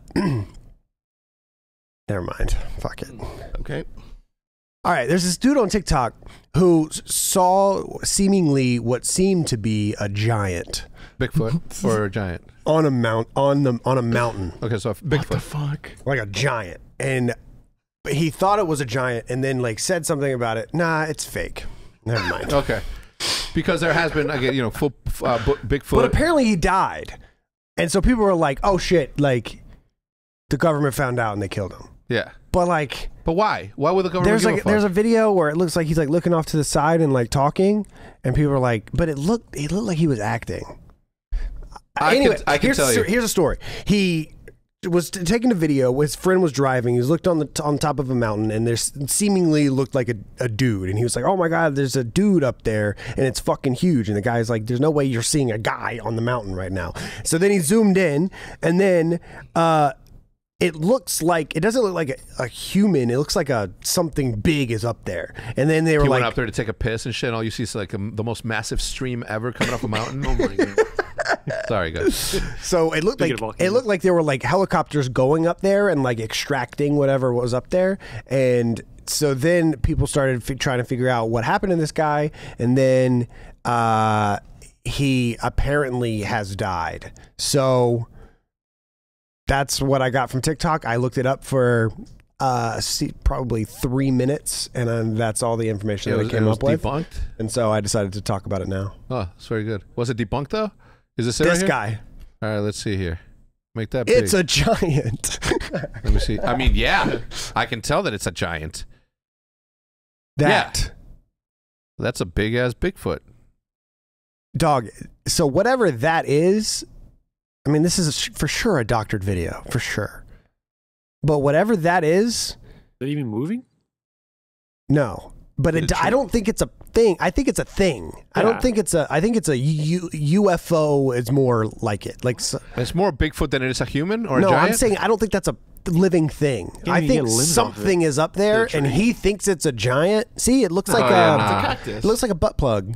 Never mind. Fuck it. Okay. All right, there's this dude on TikTok who saw seemingly what seemed to be a giant. Bigfoot or a giant? On a mountain. Okay, so Bigfoot. What the fuck? Like a giant. And he thought it was a giant and then said something about it. Nah, it's fake. Never mind. Okay. Because there has been, again, Bigfoot. But apparently he died. And so people were like, oh shit, the government found out and they killed him. Yeah. But why? Why would the government give a fuck? There's a video where it looks like he's looking off to the side and talking, and people are like, but it looked like he was acting. Anyway, I can tell you. Here's a story. He was taking a video. His friend was driving. He was looked on top of a mountain, and there seemingly looked like a dude. And he was like, "Oh my god, there's a dude up there, and it's fucking huge." And the guy's like, "There's no way you're seeing a guy on the mountain right now." So then he zoomed in, and then it doesn't look like a human. It looks like something big is up there. And then they were went up there to take a piss and shit. And all you see is the most massive stream ever coming up a mountain. Oh my god. Sorry, guys. So it looked like there were helicopters going up there and extracting whatever was up there. And so then people started trying to figure out what happened to this guy. And then he apparently has died. So that's what I got from TikTok. I looked it up for probably 3 minutes, and that's all the information that I came up with. Debunked? And so I decided to talk about it now. Oh, that's very good. Was it debunked though? Is this this guy? All right, let's see here. Make that big. It's a giant. Let me see. I mean, yeah, I can tell that it's a giant. That's a big ass Bigfoot. Dog. So whatever that is, I mean, this is for sure a doctored video, for sure. But whatever that is it even moving? No. But I don't think it's a thing. I think it's a thing. Yeah. I don't think it's a. I think it's a UFO. Is more like it. It's more Bigfoot than it is a human or a giant. No, I'm saying I don't think that's a living thing. Yeah, I you think get limbs off something is up there, and he thinks it's a giant. See, it looks like yeah, a nah. Cactus. it looks like a butt plug,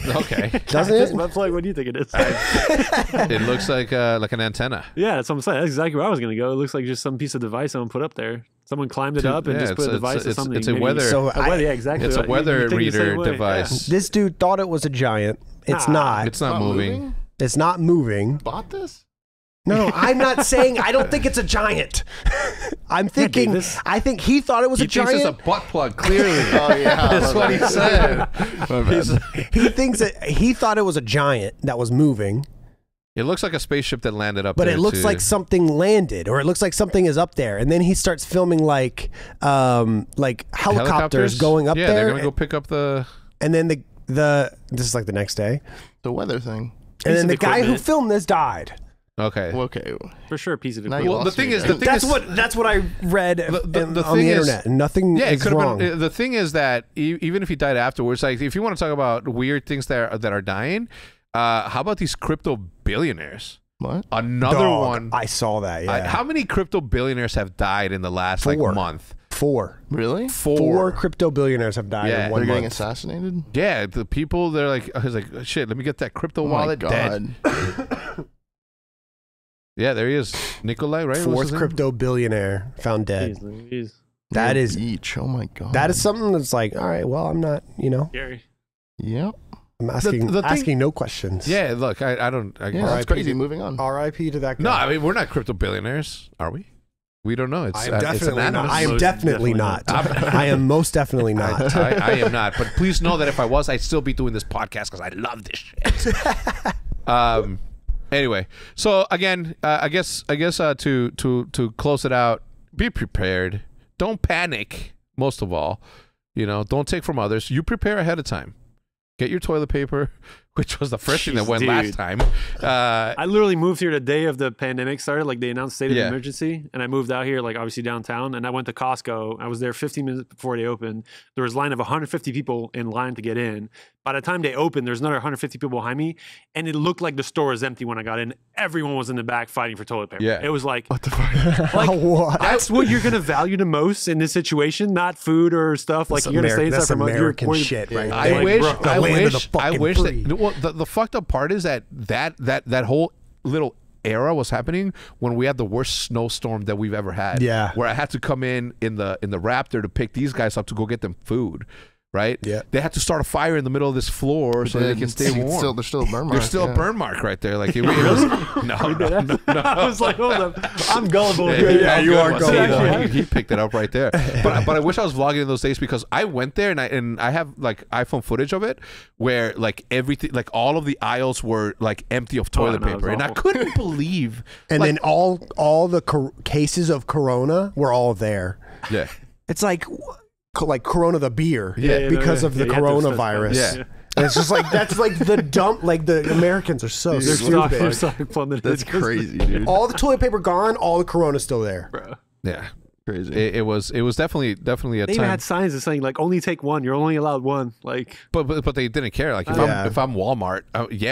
Okay. doesn't This it? butt plug, what do you think it is? It looks like an antenna. Yeah, that's what I'm saying. That's exactly where I was gonna go. It looks like just some piece of device someone put up there. Someone climbed it up and yeah, just put a device or something. it's a maybe. weather. So Yeah, exactly. It's a You weather think the same reader way. device. This dude thought it was a giant. It's Nah. not. It's not moving. It's not moving. Bought this? No, I'm not saying I don't think it's a giant. I'm thinking. Davis. I think he thought it was He a thinks giant. it's a butt plug. Clearly, Oh yeah, that's what he said. He thinks that he thought it was a giant that was moving, It looks like a spaceship that landed up but there. it looks too. like something landed, or it looks like something is up there. And then he starts filming like helicopters going up yeah, there. they're gonna go pick up the. And then the this is like the next day. The weather thing. And then of the guy who equipment. filmed this died. Okay. Okay. For sure, a piece of Now equipment. you Well, the lost thing me is, there. the thing That's is, what I read the on thing the is- internet. Nothing yeah, it is could have wrong. been. The thing is that even if he died afterwards, like if you want to talk about weird things that are dying, how about these crypto billionaires? What? Another Dog, one. I saw that. Yeah, How many crypto billionaires have died in the last Four. like month? four Really? Four crypto billionaires have died Yeah. in 1 They're getting month. assassinated? Yeah, the people they're like, I was like, shit, let me get that crypto Oh my wallet God. dead. Yeah, there he is, Nikolai, right? What's Fourth his name? crypto billionaire found dead. Jeez Louise. That Near is beach. Oh my God. that is something that's like, all right, well, I'm not, Scary. Yep. I'm asking the thing- asking no questions. Yeah, look, I don't. Yeah, that's R.I.P. crazy. Moving on. R.I.P. to that guy. No, I mean we're not crypto billionaires, are we? We don't know. It's I am it's definitely not. anonymous. I am Most definitely definitely not. I am most definitely not. I am not. But please know that if I was, I'd still be doing this podcast because I love this shit. Anyway, so again, I guess to close it out, be prepared. Don't panic. Most of all, don't take from others. You prepare ahead of time. Get your toilet paper, which was the first thing that Jeez, went dude. last time. I literally moved here the day of the pandemic started. Like they announced state of Yeah. emergency, and I moved out here, like obviously downtown. And I went to Costco. I was there 15 minutes before they opened. There was a line of 150 people in line to get in. By the time they opened, there's another 150 people behind me, and it looked like the store was empty when I got in. Everyone was in the back fighting for toilet paper. Yeah. It was like What the fuck? What? that's what you're gonna value the most in this situation, not food or stuff. Like That's you're gonna stay inside that's for months. You're American worried- shit, right? I there. wish, bro. I The land of wish, the I fucking wish free. that. Well, the fucked up part is that whole little era was happening when we had the worst snowstorm that we've ever had. Yeah. where I had to come in the Raptor to pick these guys up to go get them food. Right. Yeah. They had to start a fire in the middle of this floor so they can stay warm. There's still a burn mark. There's still yeah. a burn mark right there. Like it was, no. I was like, hold up, I'm gullible. Yeah, here. Yeah, you are See, gullible. He picked it up right there. But I wish I was vlogging in those days because I went there and I have like iPhone footage of it where like everything, like all of the aisles were like empty of toilet no, it was paper, and I awful. couldn't believe. And like, then all the cases of Corona were all there. yeah, It's like Corona the beer, Yeah, because of the you had to coronavirus. specify. Yeah. And it's just like that's like the dump. Like the Americans are so They're stupid. so plummeted. That's crazy, dude. All the toilet paper gone. All the Corona's still there. Bro. yeah. Crazy. It was definitely a They even time, had signs that saying like only take one. You're only allowed one. Like, but they didn't care. Like if Yeah. I'm Walmart,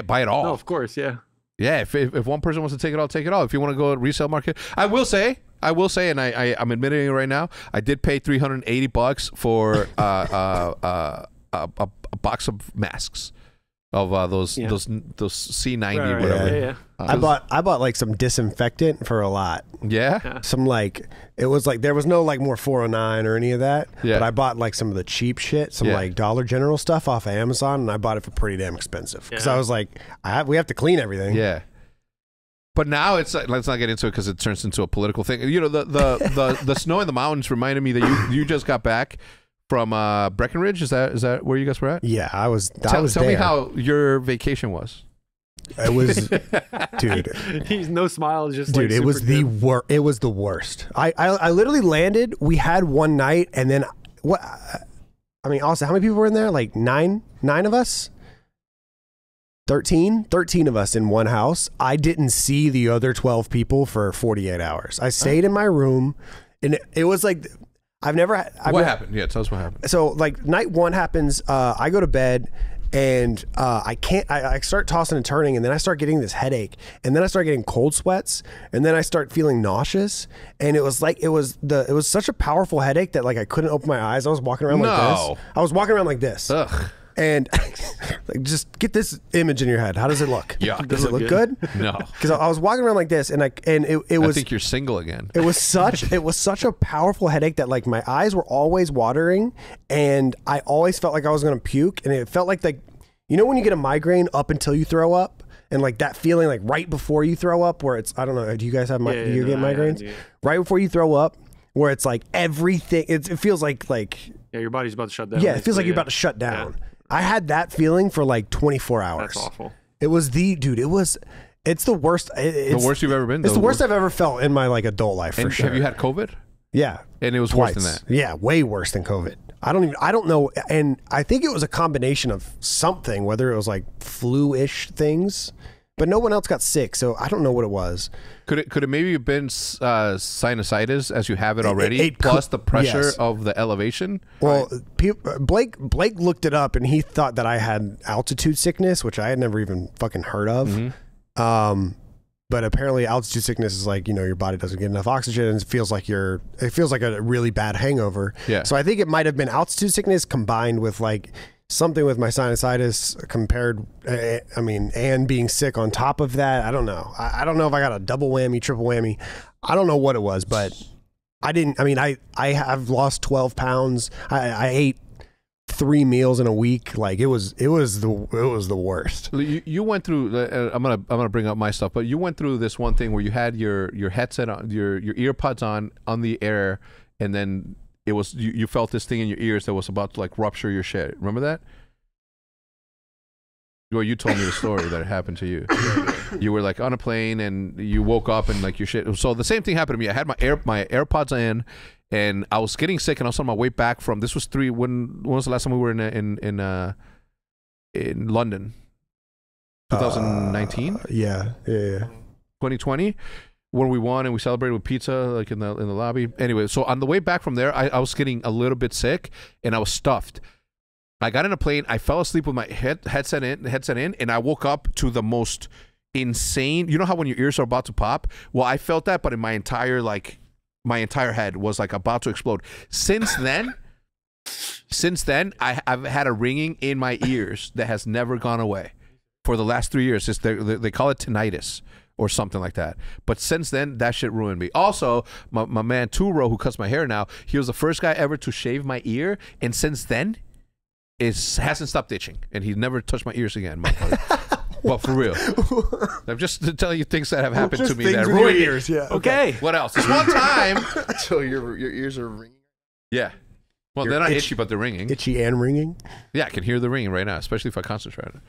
buy it all. no, of course, yeah. Yeah, if one person wants to take it all, take it all. If you want to go to resale market, I will say, and I'm admitting it right now, I did pay $380 for a box of masks of those C90 Right, whatever. yeah. I bought like some disinfectant for a lot. Yeah, Some like it was like there was no like more 409 or any of that. Yeah. But I bought like some of the cheap shit, some Yeah. like Dollar General stuff off of Amazon, and I bought it for pretty damn expensive because Yeah. I was like, we have to clean everything. yeah. But now it's let's not get into it because it turns into a political thing. The snow in the mountains reminded me that you just got back from Breckenridge. Is that where you guys were at? Yeah, I was. Tell me there. how your vacation was. It was, dude. He's no smile, just Dude, like it was super the dim. It was the worst. I literally landed. We had one night, and then what? I mean, also, how many people were in there? Like nine of us. 13 of us in one house. I didn't see the other 12 people for 48 hours. I stayed in my room, and it was like I've What happened? Yeah, tell us what happened. So like night one happens. I go to bed. and I can't. I start tossing and turning, and then I start getting this headache, and then I start getting cold sweats, and then I start feeling nauseous, and it was such a powerful headache that like I couldn't open my eyes. I was walking around like this. I was walking around like this. Ugh. And like, just get this image in your head. How does it look? Yeah. Does it look good? No. Because I was walking around like this, and it was. I think you're single again. It was such a powerful headache that like my eyes were always watering, and I always felt like I was gonna puke, and it felt like you know when you get a migraine up until you throw up, and like that feeling like right before you throw up, where it's I don't know. Do you guys have do you get migraines? Right before you throw up, where it's like everything. It feels like yeah, your body's about to shut down. Yeah, it feels like you're about to shut down. Yeah. I had that feeling for like 24 hours. That's awful. It was it's the worst. It's the worst you've ever been? It's the worst I've ever felt in my like adult life for sure. Have you had COVID? Yeah. And it was twice. Worse than that? Yeah, way worse than COVID. I don't know. And I think it was a combination of something, whether it was like flu-ish things, but no one else got sick. So I don't know what it was. Could it maybe have been sinusitis as you have it already, plus the pressure of the elevation? Well, Blake looked it up and he thought that I had altitude sickness, which I had never even fucking heard of. Mm-hmm. But apparently altitude sickness is like, you know, your body doesn't get enough oxygen and it feels like a really bad hangover. Yeah. So I think it might have been altitude sickness combined with like something with my sinusitis and being sick on top of that. I don't know. I don't know if I got a double whammy, triple whammy. I don't know what it was, but I have lost 12 pounds. I ate 3 meals in a week. Like it was the worst. You went through, I'm gonna bring up my stuff, but you went through this one thing where you had your headset on, your earpods on the air, and then it was you felt this thing in your ears that was about to like rupture your shit. Remember that? Well, you told me the story that it happened to you. You were like on a plane and you woke up and like your shit. So the same thing happened to me. I had my AirPods in, and I was getting sick, and I was on my way back from. This was when was the last time we were in London? 2019. Yeah. 2020. When we won and we celebrated with pizza, like in the lobby. Anyway, so on the way back from there, I was getting a little bit sick and I was stuffed. I got in a plane. I fell asleep with my headset in, and I woke up to the most insane. You know how when your ears are about to pop? Well, I felt that, but in my entire head was like about to explode. Since then, I've had a ringing in my ears that has never gone away for the last 3 years. They call it tinnitus or something like that. But since then, that shit ruined me. Also, my man Turo, who cuts my hair now, he was the first guy ever to shave my ear, and since then, hasn't stopped itching, and he never touched my ears again. Well, for real. I'm just telling you things that have happened to me that ruined ears. Yeah. Okay. What else? This one time. So your ears are ringing. Yeah. Well, they're not itchy, but they're ringing. Itchy and ringing. Yeah, I can hear the ringing right now, especially if I concentrate on it.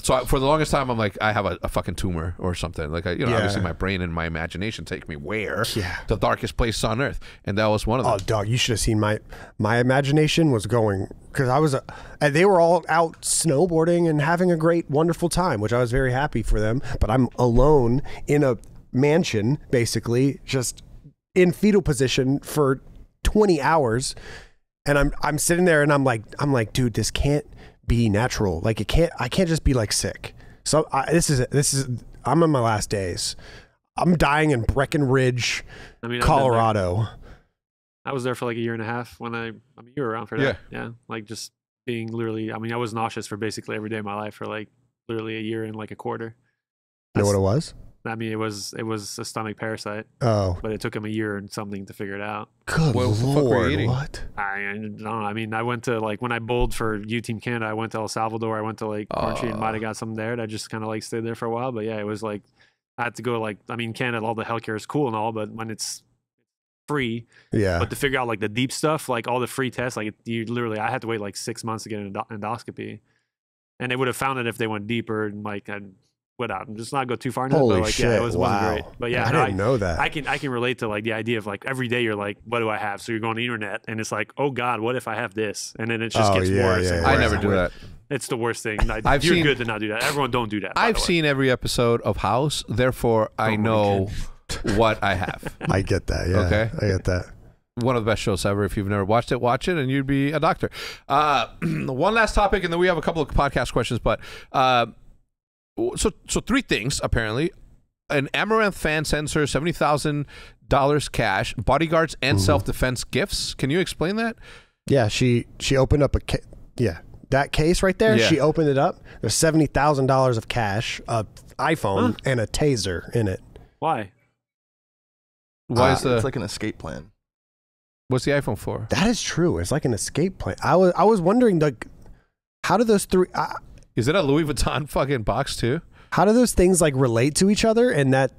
So for the longest time, I'm like, I have a fucking tumor or something. Like, obviously my brain and my imagination take me where? Yeah. The darkest place on earth. And that was one of them. Oh, dog, you should have seen my imagination was going, because they were all out snowboarding and having a great, wonderful time, which I was very happy for them. But I'm alone in a mansion, basically, just in fetal position for 20 hours. And I'm sitting there and I'm like, dude, this can't be natural. Like I can't just be like sick. So this is I'm in my last days. I'm dying in Breckenridge, Colorado. I was there for like a year and a half you were around for that. Yeah. Like just being literally, I was nauseous for basically every day of my life for like literally a year and like a quarter. You know what it was? It was a stomach parasite. Oh. But it took him a year and something to figure it out. Good Lord, what? I don't know. I went to like, when I bowled for U Team Canada, I went to El Salvador. I went to like Quarantine and might have got something there. And I just kind of like stayed there for a while. But yeah, it was like, I had to go like, Canada, all the healthcare is cool and all, but when it's free. Yeah. But to figure out like the deep stuff, like all the free tests, like I had to wait like 6 months to get an endoscopy. And they would have found it if they went deeper and like, without just not go too far into it, but like shit. yeah, it wasn't great. But yeah, I didn't know that. I can relate to like the idea of like every day you're like, what do I have? So you're going to the internet and it's like, oh God, what if I have this? And then it just gets worse. Yeah, and worse. I never do that. It's the worst thing. You're good to not do that. Everyone don't do that. I've seen every episode of House, therefore I know what I have. I get that. Yeah. Okay. I get that. one of the best shows ever. If you've never watched it, watch it, and you'd be a doctor. One last topic, and then we have a couple of podcast questions. But so three things apparently: an Amaranth fan sends her $70,000 cash, bodyguards, and self-defense gifts. Can you explain that? Yeah, she opened up that case right there. Yeah. She opened it up. There's $70,000 of cash, a iPhone, and a taser in it. Why? Why is it's like an escape plan. what's the iPhone for? That is true. It's like an escape plan. I was wondering, like, how do those three? Is it a Louis Vuitton fucking box too? How do those things like relate to each other? And that,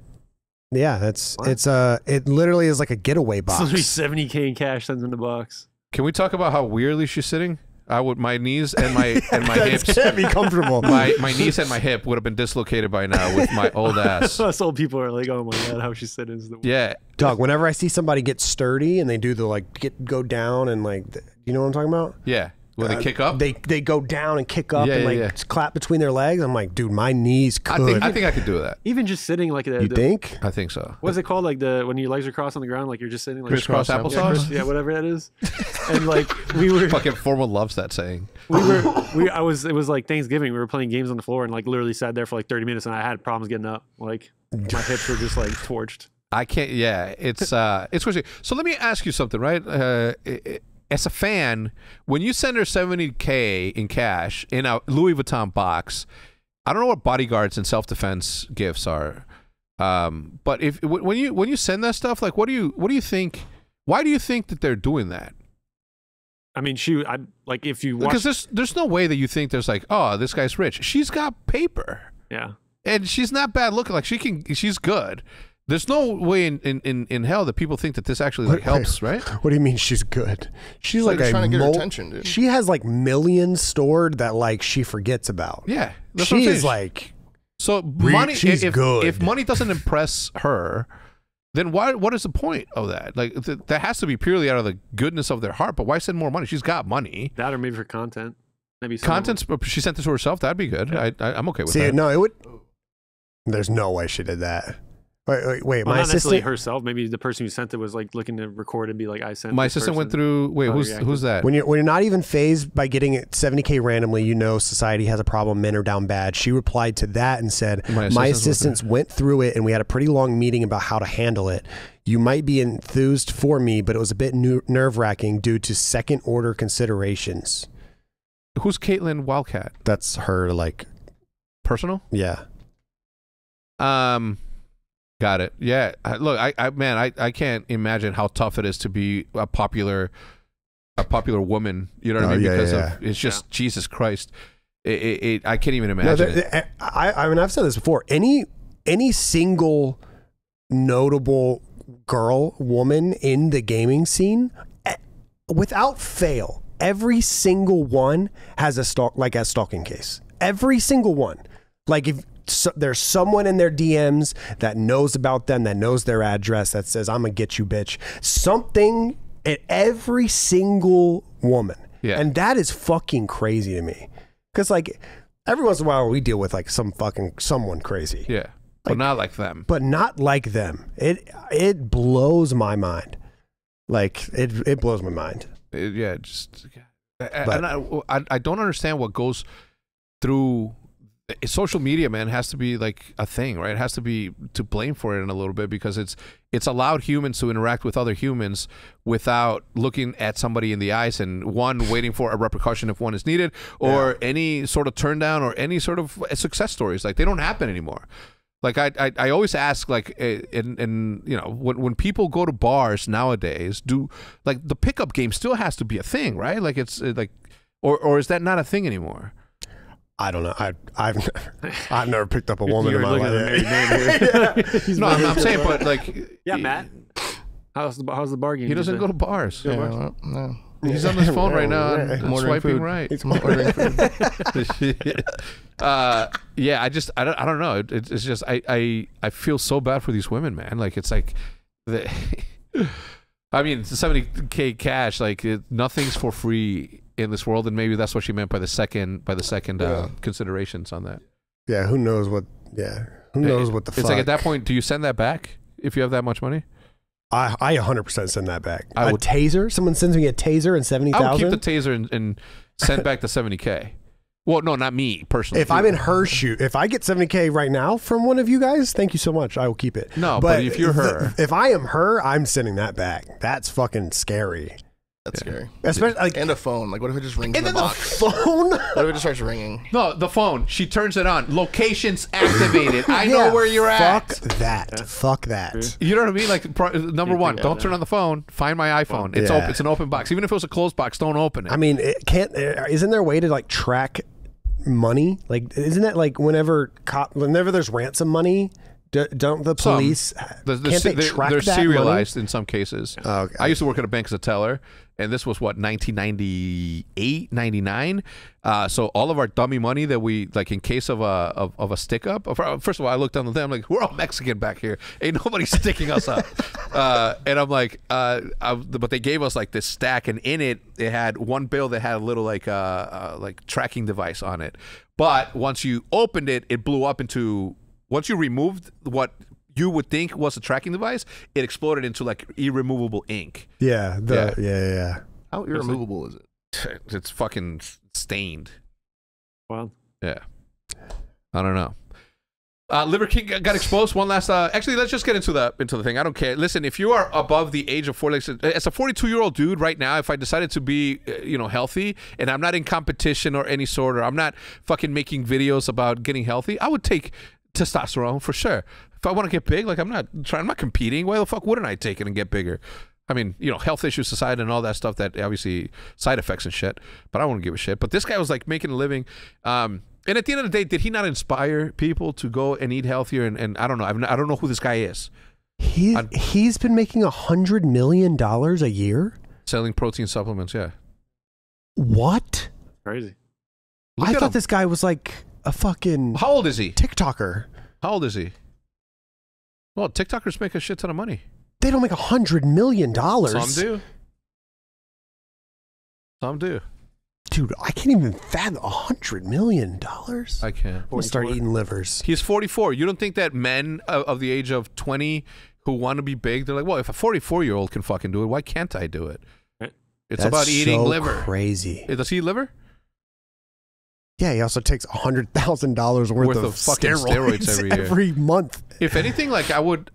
yeah, it literally is like a getaway box. It's literally $70K in cash sends in the box. Can we talk about how weirdly she's sitting? I would my knees and my hips can't be comfortable. my knees and my hip would have been dislocated by now with my old ass. Us old people are like, oh my god, how she's sitting is the Yeah. Dog, whenever I see somebody get sturdy and they do the like go down and like, you know what I'm talking about? Yeah. When they kick up? They go down and kick up Yeah, and yeah, like clap between their legs. I'm like, dude, my knees could. I think I could do that. Even just sitting like You think? I think so. What's it called? Like when your legs are crossed on the ground, like you're just sitting like Crisscross applesauce? Yeah, whatever that is. And like we were Fucking Formal loves that saying. it was like Thanksgiving. We were playing games on the floor and like literally sat there for like 30 minutes and I had problems getting up. Like my hips were just like torched. I can't. Yeah, it's crazy. So let me ask you something, right? As a fan, when you send her $70K in cash in a Louis Vuitton box, I don't know what bodyguards and self-defense gifts are, but when you send that stuff, like, what do you think? Why do you think that they're doing that? I mean, like if you watch, because there's no way that you think there's like, oh, this guy's rich. She's got paper. Yeah, and she's not bad looking. Like she's good. There's no way in hell that people think that this actually like helps, right? What do you mean she's good? She's like trying to get her attention, dude. She has like millions stored that like she forgets about. Yeah, that's what I'm She is saying. like, So money. she's good. If money doesn't impress her, then what is the point of that? Like that has to be purely out of the goodness of their heart. But why send more money? She's got money. that or maybe for content. Maybe Content's. She sent this to herself. That'd be good. Yeah. I'm okay with see, that. no, it would. There's no way she did that. Wait. Well, My not necessarily assistant. herself. Maybe the person who sent it was like looking to record and be like, I sent. My this assistant went person. through. Wait, Oh, who's yeah. that? When you're not even phased by getting it $70K randomly, you know society has a problem. Men are down bad. She replied to that and said, "My assistants went through it, and we had a pretty long meeting about how to handle it. You might be enthused for me, but it was a bit nerve-wracking due to second-order considerations." Who's Caitlin Wildcat? That's her, like, Personal? yeah. Got it. Yeah. Look, I can't imagine how tough it is to be a popular woman. You know what I mean? Yeah, Because yeah. of it's just Jesus Christ. I can't even imagine. I mean, I've said this before. Any single notable woman in the gaming scene, without fail, every single one has a stalking case. Every single one. Like if there's someone in their DMs that knows about them, that knows their address, that says, "I'm gonna get you, bitch." Something at every single woman. Yeah. And that is fucking crazy to me. Because like every once in a while we deal with like someone crazy. Yeah. But not like them. But not like them. It blows my mind. Like it blows my mind. Yeah. Just. And I don't understand what goes through. Social media, man, has to be like a thing, right? It has to be to blame for it in a little bit because it's allowed humans to interact with other humans without looking at somebody in the eyes and waiting for a repercussion if one is needed or any sort of turn down or any sort of success stories. Like they don't happen anymore. Like I always ask, like, and you know, when people go to bars nowadays, do like the pickup game still has to be a thing, right? Like it's like, or is that not a thing anymore? I don't know. I've never picked up a woman You're in my looking at a life. married man here. No, I'm saying, but like, Yeah, Matt. How's the bar game? he doesn't go to bars. Yeah, well, no. He's on his phone right now, and I'm ordering swiping food. right. He's ordering food. Yeah, I don't know. It's just I feel so bad for these women, man. Like it's like I mean, it's $70K cash. Like nothing's for free in this world, and maybe that's what she meant by the second considerations on that. Yeah, who knows what? Yeah, who knows what the fuck? It's like at that point, do you send that back if you have that much money? I 100% send that back. I A would- taser? Someone sends me a taser and I would keep the 70,000? taser and send back the 70K. Well, no, not me personally. If I'm in her shoe, if I get 70K right now from one of you guys, thank you so much. I will keep it. No, but if you're her. if I am her, I'm sending that back. That's fucking scary. That's scary. Especially like And a phone. Like, what if it just rings in and the then the box? phone. What if it just starts ringing? No, the phone. She turns it on. Locations activated. I know Yeah, where you're fuck at. that. Fuck that. You know what I mean? Like, number one, Yeah, don't yeah. turn on the phone. Find my iPhone. It's Yeah. open. It's an open box. Even if it was a closed box, don't open it. I mean, it can't. Isn't there a way to like track money? Like, isn't that like whenever there's ransom money, don't the Some. police The- can't they they're track they're that serialized in some cases. Oh, okay. I used to work at a bank as a teller, and this was what 1998, 99. So all of our dummy money that we like in case of a stick up. First of all, I looked down the thing. I'm like, we're all Mexican back here. Ain't nobody sticking us up. And I'm like, but they gave us like this stack, and in it had one bill that had a little like tracking device on it. But once you opened it, it blew up into. Once you removed what you would think was a tracking device, it exploded into like irremovable ink. Yeah. Yeah. How irremovable is it? It's fucking stained. Well, Yeah. I don't know. Liver King got exposed. One last. Actually, let's just get into the thing. I don't care. Listen, if you are above the age of 40, as a 42-year-old dude right now, if I decided to be, healthy, and I'm not in competition or any sort, or I'm not fucking making videos about getting healthy, I would take testosterone for sure. If I want to get big, like I'm not competing. Why the fuck wouldn't I take it and get bigger? I mean, health issues aside and all that stuff, that obviously side effects and shit, but I wouldn't give a shit. But this guy was like making a living. And at the end of the day, did he not inspire people to go and eat healthier? And I don't know. I don't know who this guy is. He's been making $100 million a year. Selling protein supplements, yeah. What? crazy. Look I at thought him. this guy was like a fucking How old is he? TikToker. How old is he? Well, TikTokers make a shit ton of money. They don't make $100 million. Some do. Some do. Dude, I can't even fathom $100 million. I can't. I'm gonna start eating livers. He's 44. You don't think that men of the age of 20 who want to be big, they're like, well, if a 44-year-old can fucking do it, why can't I do it? Right. It's That's about eating so liver. Crazy. Does he eat liver? Yeah, he also takes $100,000 worth of fucking steroids every year. every month. If anything, like I would,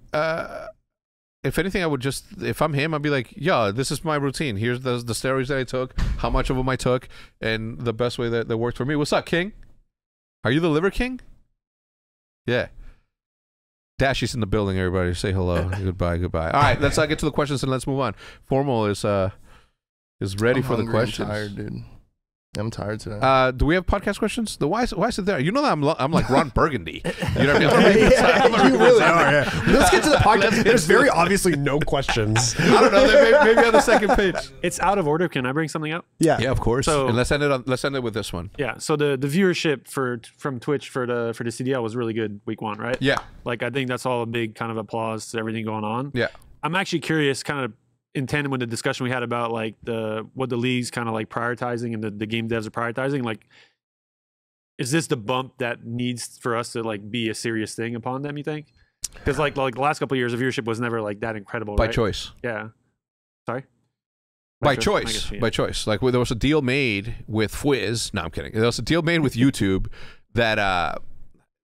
just, if I'm him, I'd be like, yeah, this is my routine. Here's the steroids that I took, how much of them I took, and the best way that worked for me. What's up, King? Are you the liver king? Yeah. Dashy's in the building, everybody. Say hello. Goodbye. All right, let's get to the questions and let's move on. Formal is ready I'm for the hungry, questions. I'm tired, dude. I'm tired today. Do we have podcast questions? Why is it there? You know that I'm like Ron Burgundy. You know what I mean? Yeah, you really are. Yeah. Let's get to the podcast. There's very obviously no questions. I don't know. Maybe on the second page. It's out of order. Can I bring something up? Yeah. Yeah, of course. So- And let's end it with this one. Yeah. So the viewership from Twitch for the CDL was really good week one, right? Yeah. Like I think that's all a big kind of applause to everything going on. Yeah. I'm actually curious, kind of in tandem with the discussion we had about like what the league's kind of like prioritizing and the game devs are prioritizing. Like, is this the bump that needs for us to like be a serious thing upon them? You think? Because like the last couple of years, the viewership was never like that incredible. By right? choice. Yeah. Sorry. By I choice. guess, yeah. By choice. Like there was a deal made with Fwiz. No, I'm kidding. There was a deal made with YouTube that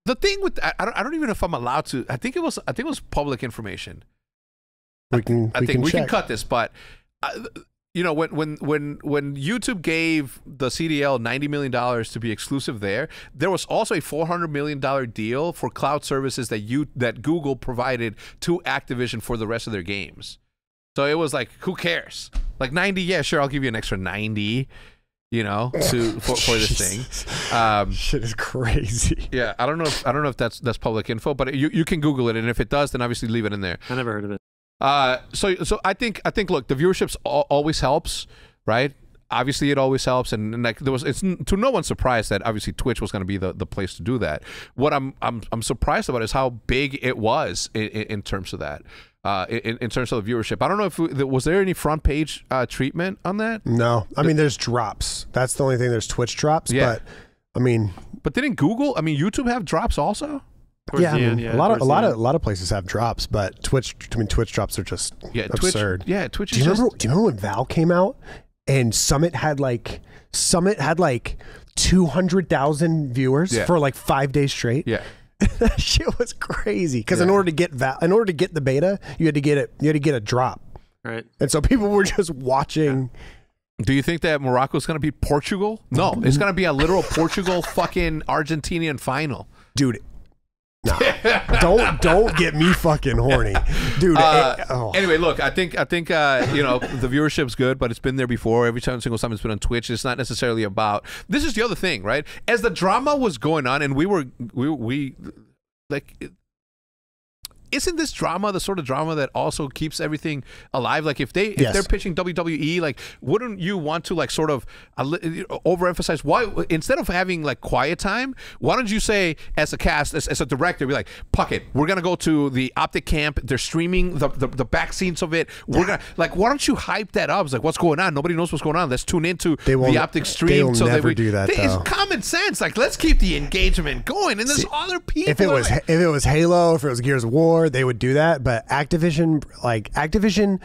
the thing with I don't even know if I'm allowed to. I think it was public information. We can cut this, but when YouTube gave the CDL $90 million to be exclusive there was also a $400 million deal for cloud services that Google provided to Activision for the rest of their games. So it was like, who cares? Like 90, yeah, sure, I'll give you an extra 90, for this thing. Shit is crazy. Yeah, I don't know if that's public info, but you can Google it, and if it does, then obviously leave it in there. I never heard of it. So I think look, the viewership always helps, right? Obviously it always helps, and like it's to no one's surprise that obviously Twitch was going to be the place to do that. What I'm surprised about is how big it was in terms of that. In terms of the viewership, I don't know if was there any front page treatment on that. No, I mean there's drops. That's the only thing. There's Twitch drops. Yeah. But I mean, But didn't YouTube have drops also? Towards Yeah, the I mean, end, yeah, a lot towards the end. of places have drops, but Twitch drops are just absurd. Twitch Do you remember when Val came out and Summit had like 200,000 viewers for like 5 days straight? Yeah. That shit was crazy. Because in order to get the beta, you had to get a drop. Right. And so people were just watching. Do you think that Morocco's going to beat Portugal? No, it's going to be a literal Portugal fucking Argentinian final. Dude, no. don't get me fucking horny, dude. Anyway, look, I think you know, the viewership's good, but it's been there before. Every single time it's been on Twitch, it's not necessarily about. This is the other thing, right? As the drama was going on, and we like. Isn't this drama the sort of drama that also keeps everything alive? Like if they're pitching WWE, like wouldn't you want to like sort of overemphasize why instead of having like quiet time? Why don't you say as a cast, as a director, be like, "Fuck it, we're gonna go to the Optic camp. They're streaming the back scenes of it. We're gonna like, why don't you hype that up? It's like, what's going on? Nobody knows what's going on. Let's tune into the Optic stream. They will never do that. It's common sense. Like let's keep the engagement going. And there's other people. If it was Halo, if it was Gears of War, they would do that. But Activision,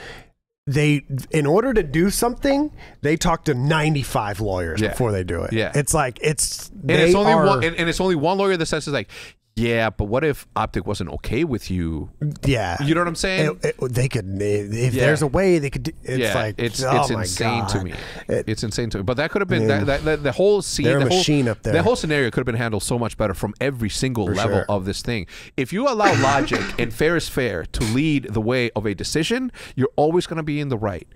they in order to do something, they talk to 95 lawyers before they do it. Yeah, it's like it's only one lawyer that says is like, yeah, but what if Optic wasn't okay with you? Yeah, you know what I'm saying? They could, if there's a way they could. It's like it's oh my insane God. to me. It's insane to me. But that could have been the whole scene. They're a machine up there. The whole scenario could have been handled so much better from every single level of this thing. If you allow logic and fair is fair to lead the way of a decision, you're always going to be in the right.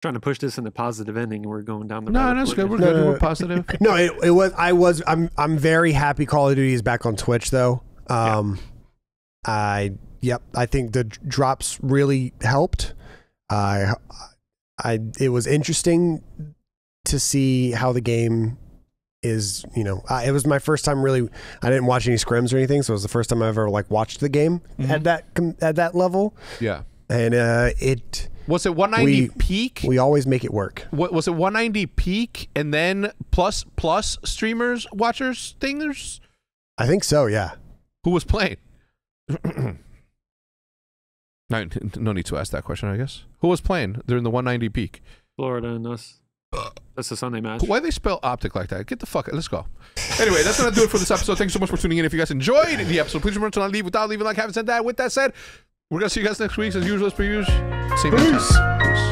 Trying to push this in a positive ending, and we're going down the road. No, that's good. We're good. We're positive. No, I'm very happy Call of Duty is back on Twitch though. I think the drops really helped. It was interesting to see how the game is, you know, it was my first time really. I didn't watch any scrims or anything, so it was the first time I ever like watched the game at that level. Yeah, and was it 190 peak? We always make it work. What was it? 190 peak, and then plus streamers, watchers, thingers. I think so. Yeah. Who was playing? No need to ask that question, I guess. Who was playing during the 190 peak? Florida and us. That's the Sunday match. Why they spell Optic like that? Get the fuck out. Let's go. Anyway, that's going to do it for this episode. Thanks so much for tuning in. If you guys enjoyed the episode, please remember to not leave without leaving like. Having said that, with that said, we're going to see you guys next week as usual as previews. Same Peace.